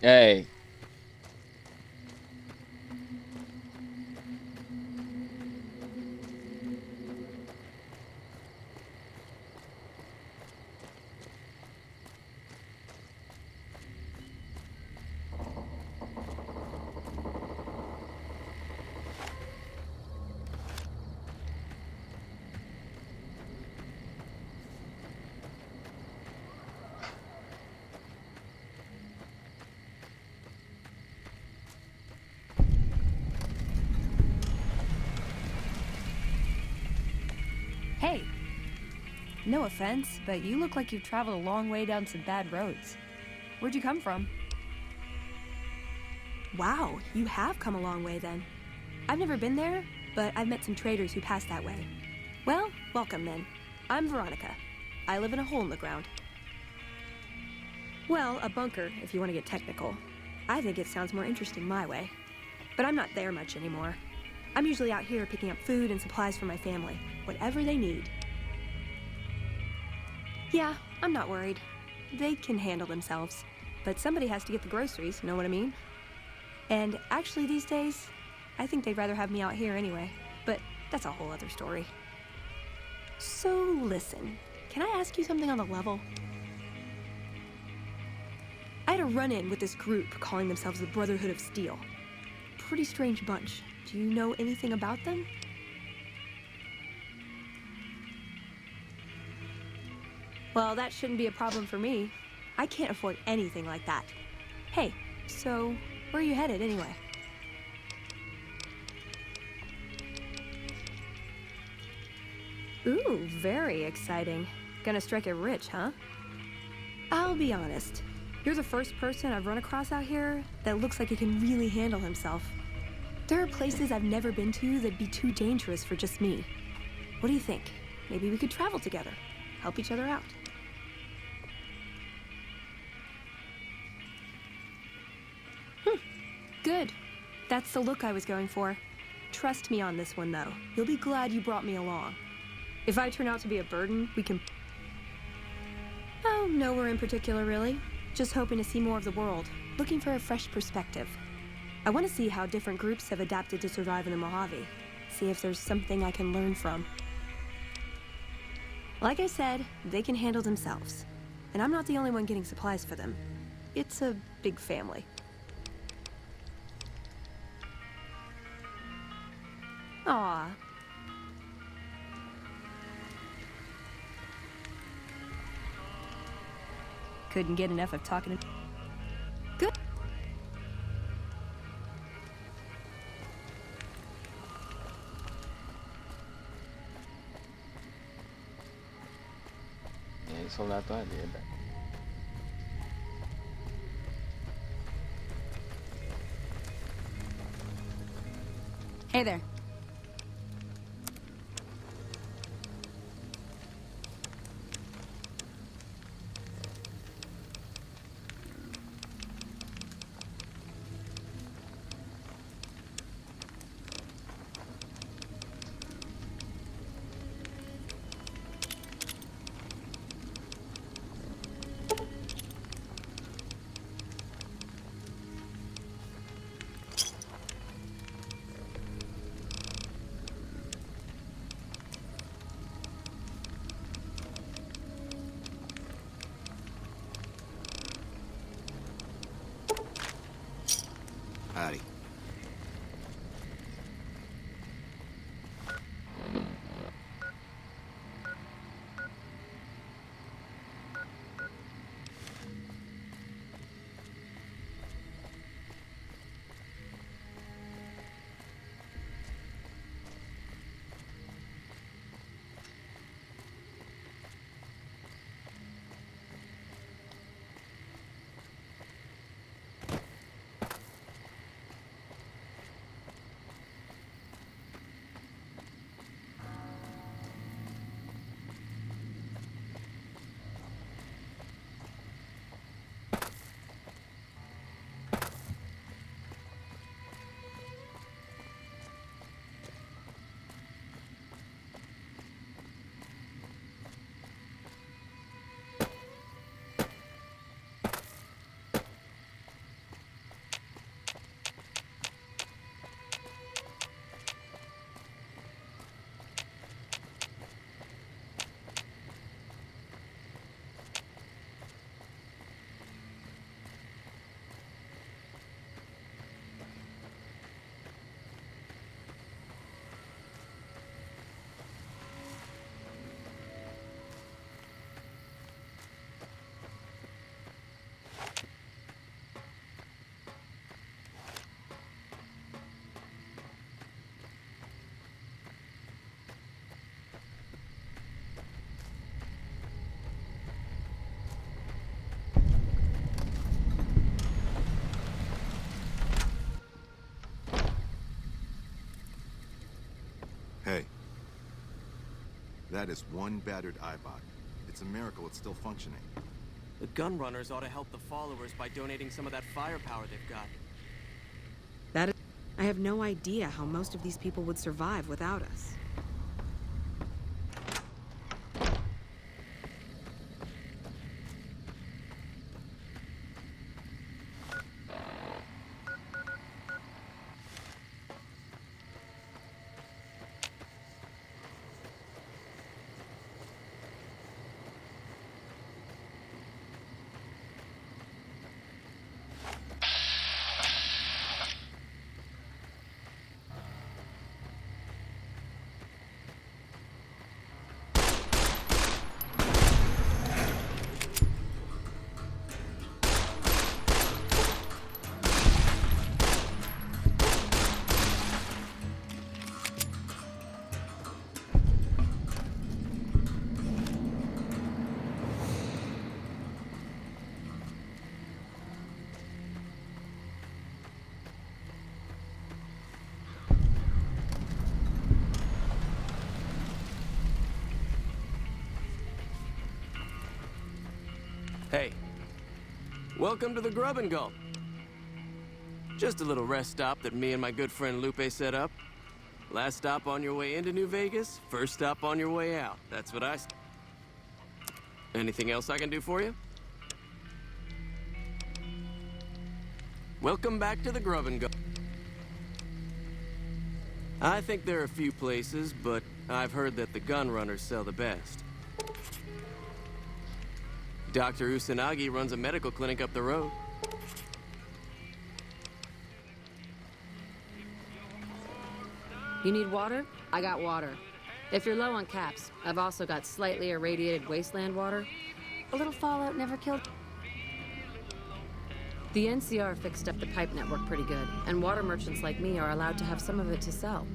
Hey. Hey, no offense, but you look like you've traveled a long way down some bad roads. Where'd you come from? Wow, you have come a long way then. I've never been there, but I've met some traders who pass that way. Well, welcome then. I'm Veronica. I live in a hole in the ground. Well, a bunker, if you want to get technical. I think it sounds more interesting my way. But I'm not there much anymore. I'm usually out here picking up food and supplies for my family, whatever they need. Yeah, I'm not worried. They can handle themselves. But somebody has to get the groceries, know what I mean? And actually these days, I think they'd rather have me out here anyway. But that's a whole other story. So listen, can I ask you something on the level? I had a run-in with this group calling themselves the Brotherhood of Steel. Pretty strange bunch. Do you know anything about them? Well, that shouldn't be a problem for me. I can't afford anything like that. Hey, so where are you headed anyway? Ooh, very exciting. Gonna strike it rich, huh? I'll be honest. You're the first person I've run across out here that looks like he can really handle himself. There are places I've never been to that'd be too dangerous for just me. What do you think? Maybe we could travel together, help each other out. Good. That's the look I was going for. Trust me on this one, though. You'll be glad you brought me along. If I turn out to be a burden, we can... Oh, nowhere in particular, really. Just hoping to see more of the world. Looking for a fresh perspective. I want to see how different groups have adapted to survive in the Mojave. See if there's something I can learn from. Like I said, they can handle themselves. And I'm not the only one getting supplies for them. It's a big family. Aw. Couldn't get enough of talking to... Good. Yeah, eso la toda mierda. Hey there. Howdy. That is one battered Eyebot. It's a miracle it's still functioning. The gun runners ought to help the followers by donating some of that firepower they've got. That is... I have no idea how most of these people would survive without us. Hey, welcome to the Grub and Gulp. Just a little rest stop that me and my good friend Lupe set up. Last stop on your way into New Vegas, first stop on your way out. That's what I... Anything else I can do for you? Welcome back to the Grub and Gulp. I think there are a few places, but I've heard that the gun runners sell the best. Dr. Usanagi runs a medical clinic up the road. You need water? I got water. If you're low on caps, I've also got slightly irradiated wasteland water. A little fallout never killed. The NCR fixed up the pipe network pretty good, and water merchants like me are allowed to have some of it to sell.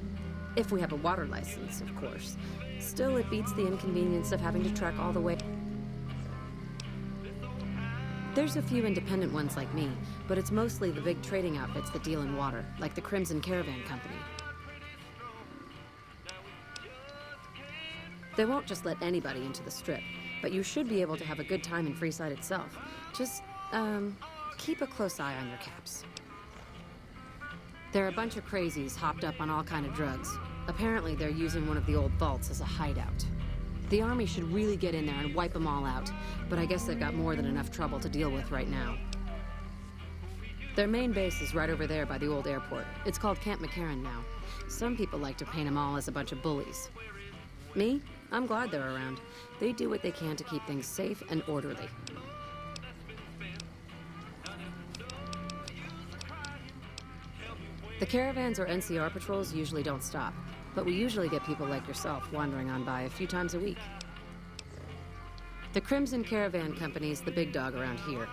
If we have a water license, of course. Still, it beats the inconvenience of having to trek all the way. There's a few independent ones like me, but it's mostly the big trading outfits that deal in water, like the Crimson Caravan Company. They won't just let anybody into the Strip, but you should be able to have a good time in Freeside itself. Just, keep a close eye on your caps. There are a bunch of crazies hopped up on all kind of drugs. Apparently, they're using one of the old vaults as a hideout. The army should really get in there and wipe them all out, but I guess they've got more than enough trouble to deal with right now. Their main base is right over there by the old airport. It's called Camp McCarran now. Some people like to paint them all as a bunch of bullies. Me? I'm glad they're around. They do what they can to keep things safe and orderly. The caravans or NCR patrols usually don't stop, but we usually get people like yourself wandering on by a few times a week. The Crimson Caravan Company's the big dog around here.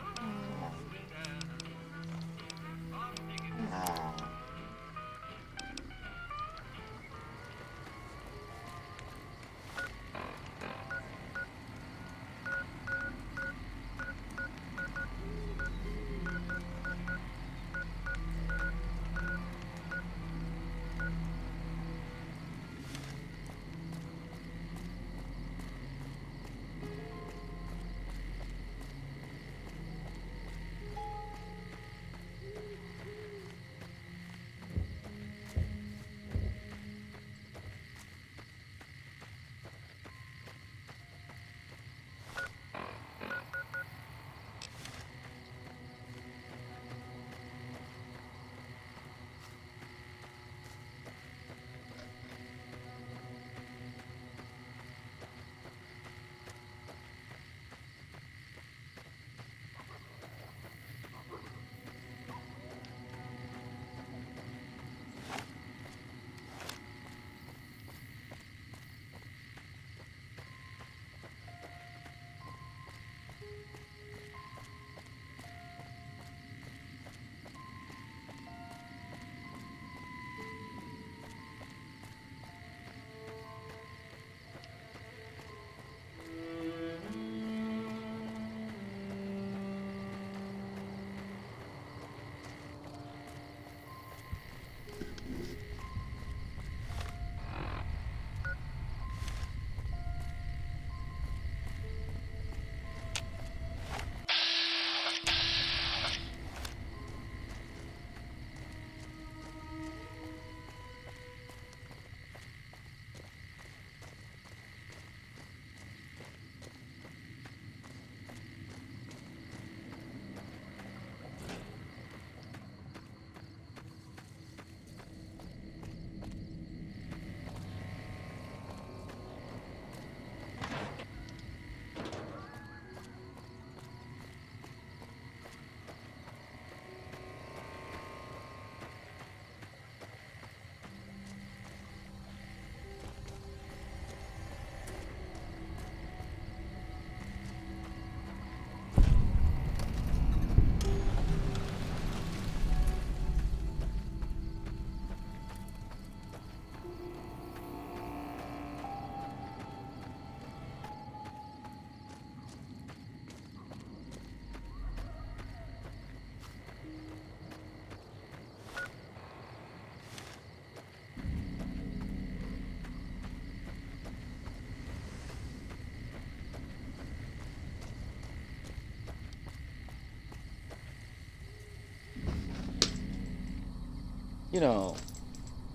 You know.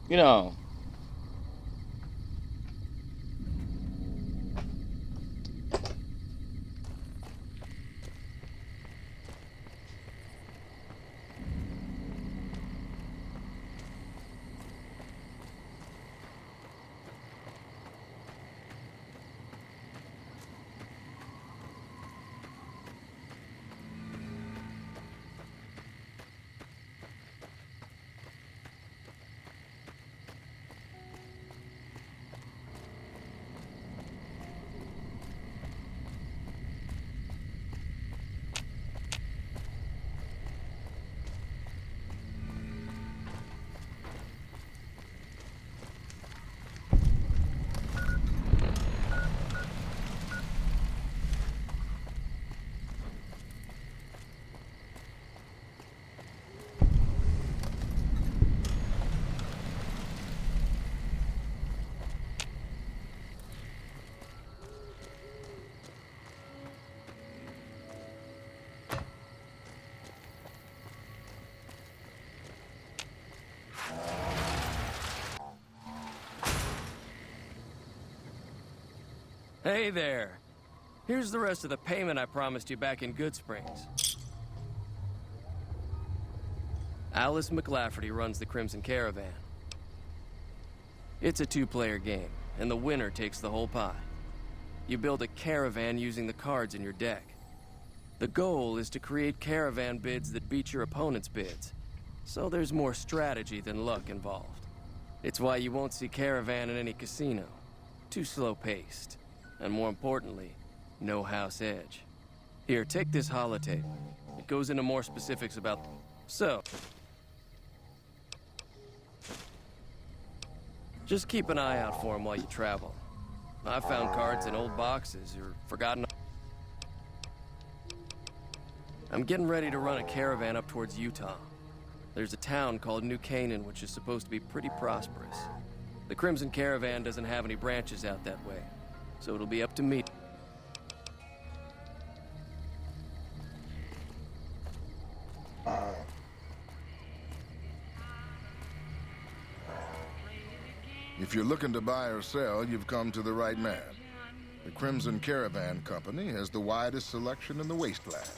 You know. Hey there. Here's the rest of the payment I promised you back in Good Springs. Alice McLafferty runs the Crimson Caravan. It's a two-player game, and the winner takes the whole pie. You build a caravan using the cards in your deck. The goal is to create caravan bids that beat your opponent's bids, so there's more strategy than luck involved. It's why you won't see caravan in any casino. Too slow-paced. And more importantly, no house edge. Here, take this holotape. It goes into more specifics about... So... just keep an eye out for them while you travel. I found cards in old boxes or forgotten... I'm getting ready to run a caravan up towards Utah. There's a town called New Canaan which is supposed to be pretty prosperous. The Crimson Caravan doesn't have any branches out that way. So it'll be up to me. If you're looking to buy or sell, you've come to the right man. The Crimson Caravan Company has the widest selection in the wasteland.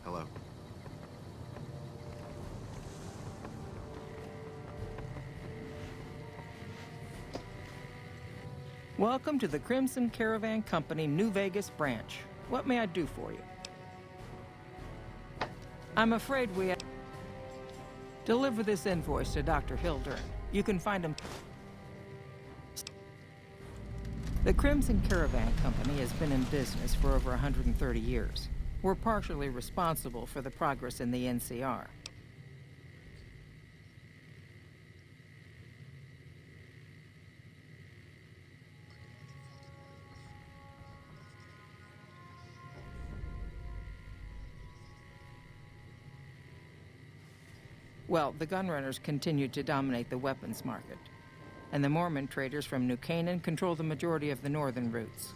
Hello. Welcome to the Crimson Caravan Company New Vegas branch. What may I do for you? I'm afraid we have... Deliver this invoice to Dr. Hildern. You can find him... The Crimson Caravan Company has been in business for over 130 years. We're partially responsible for the progress in the NCR. Well, the gunrunners continue to dominate the weapons market, and the Mormon traders from New Canaan control the majority of the northern routes.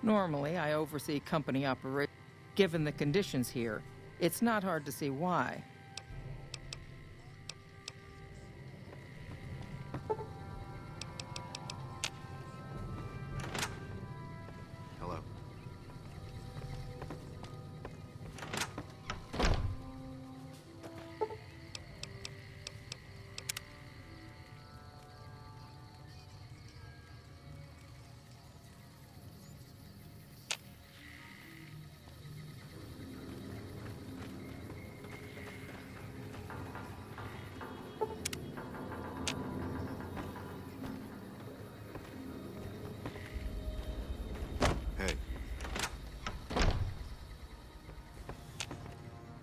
Normally, I oversee company operations. Given the conditions here, it's not hard to see why. Hello.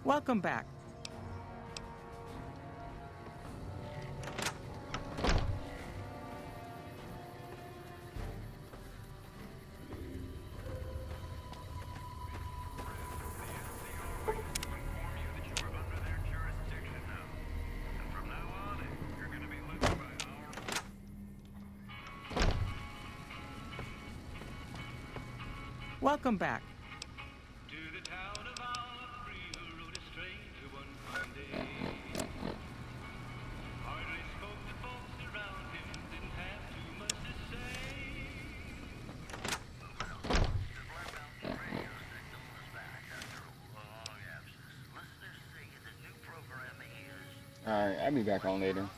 Welcome back. Welcome back. Alright, I'll be back on later.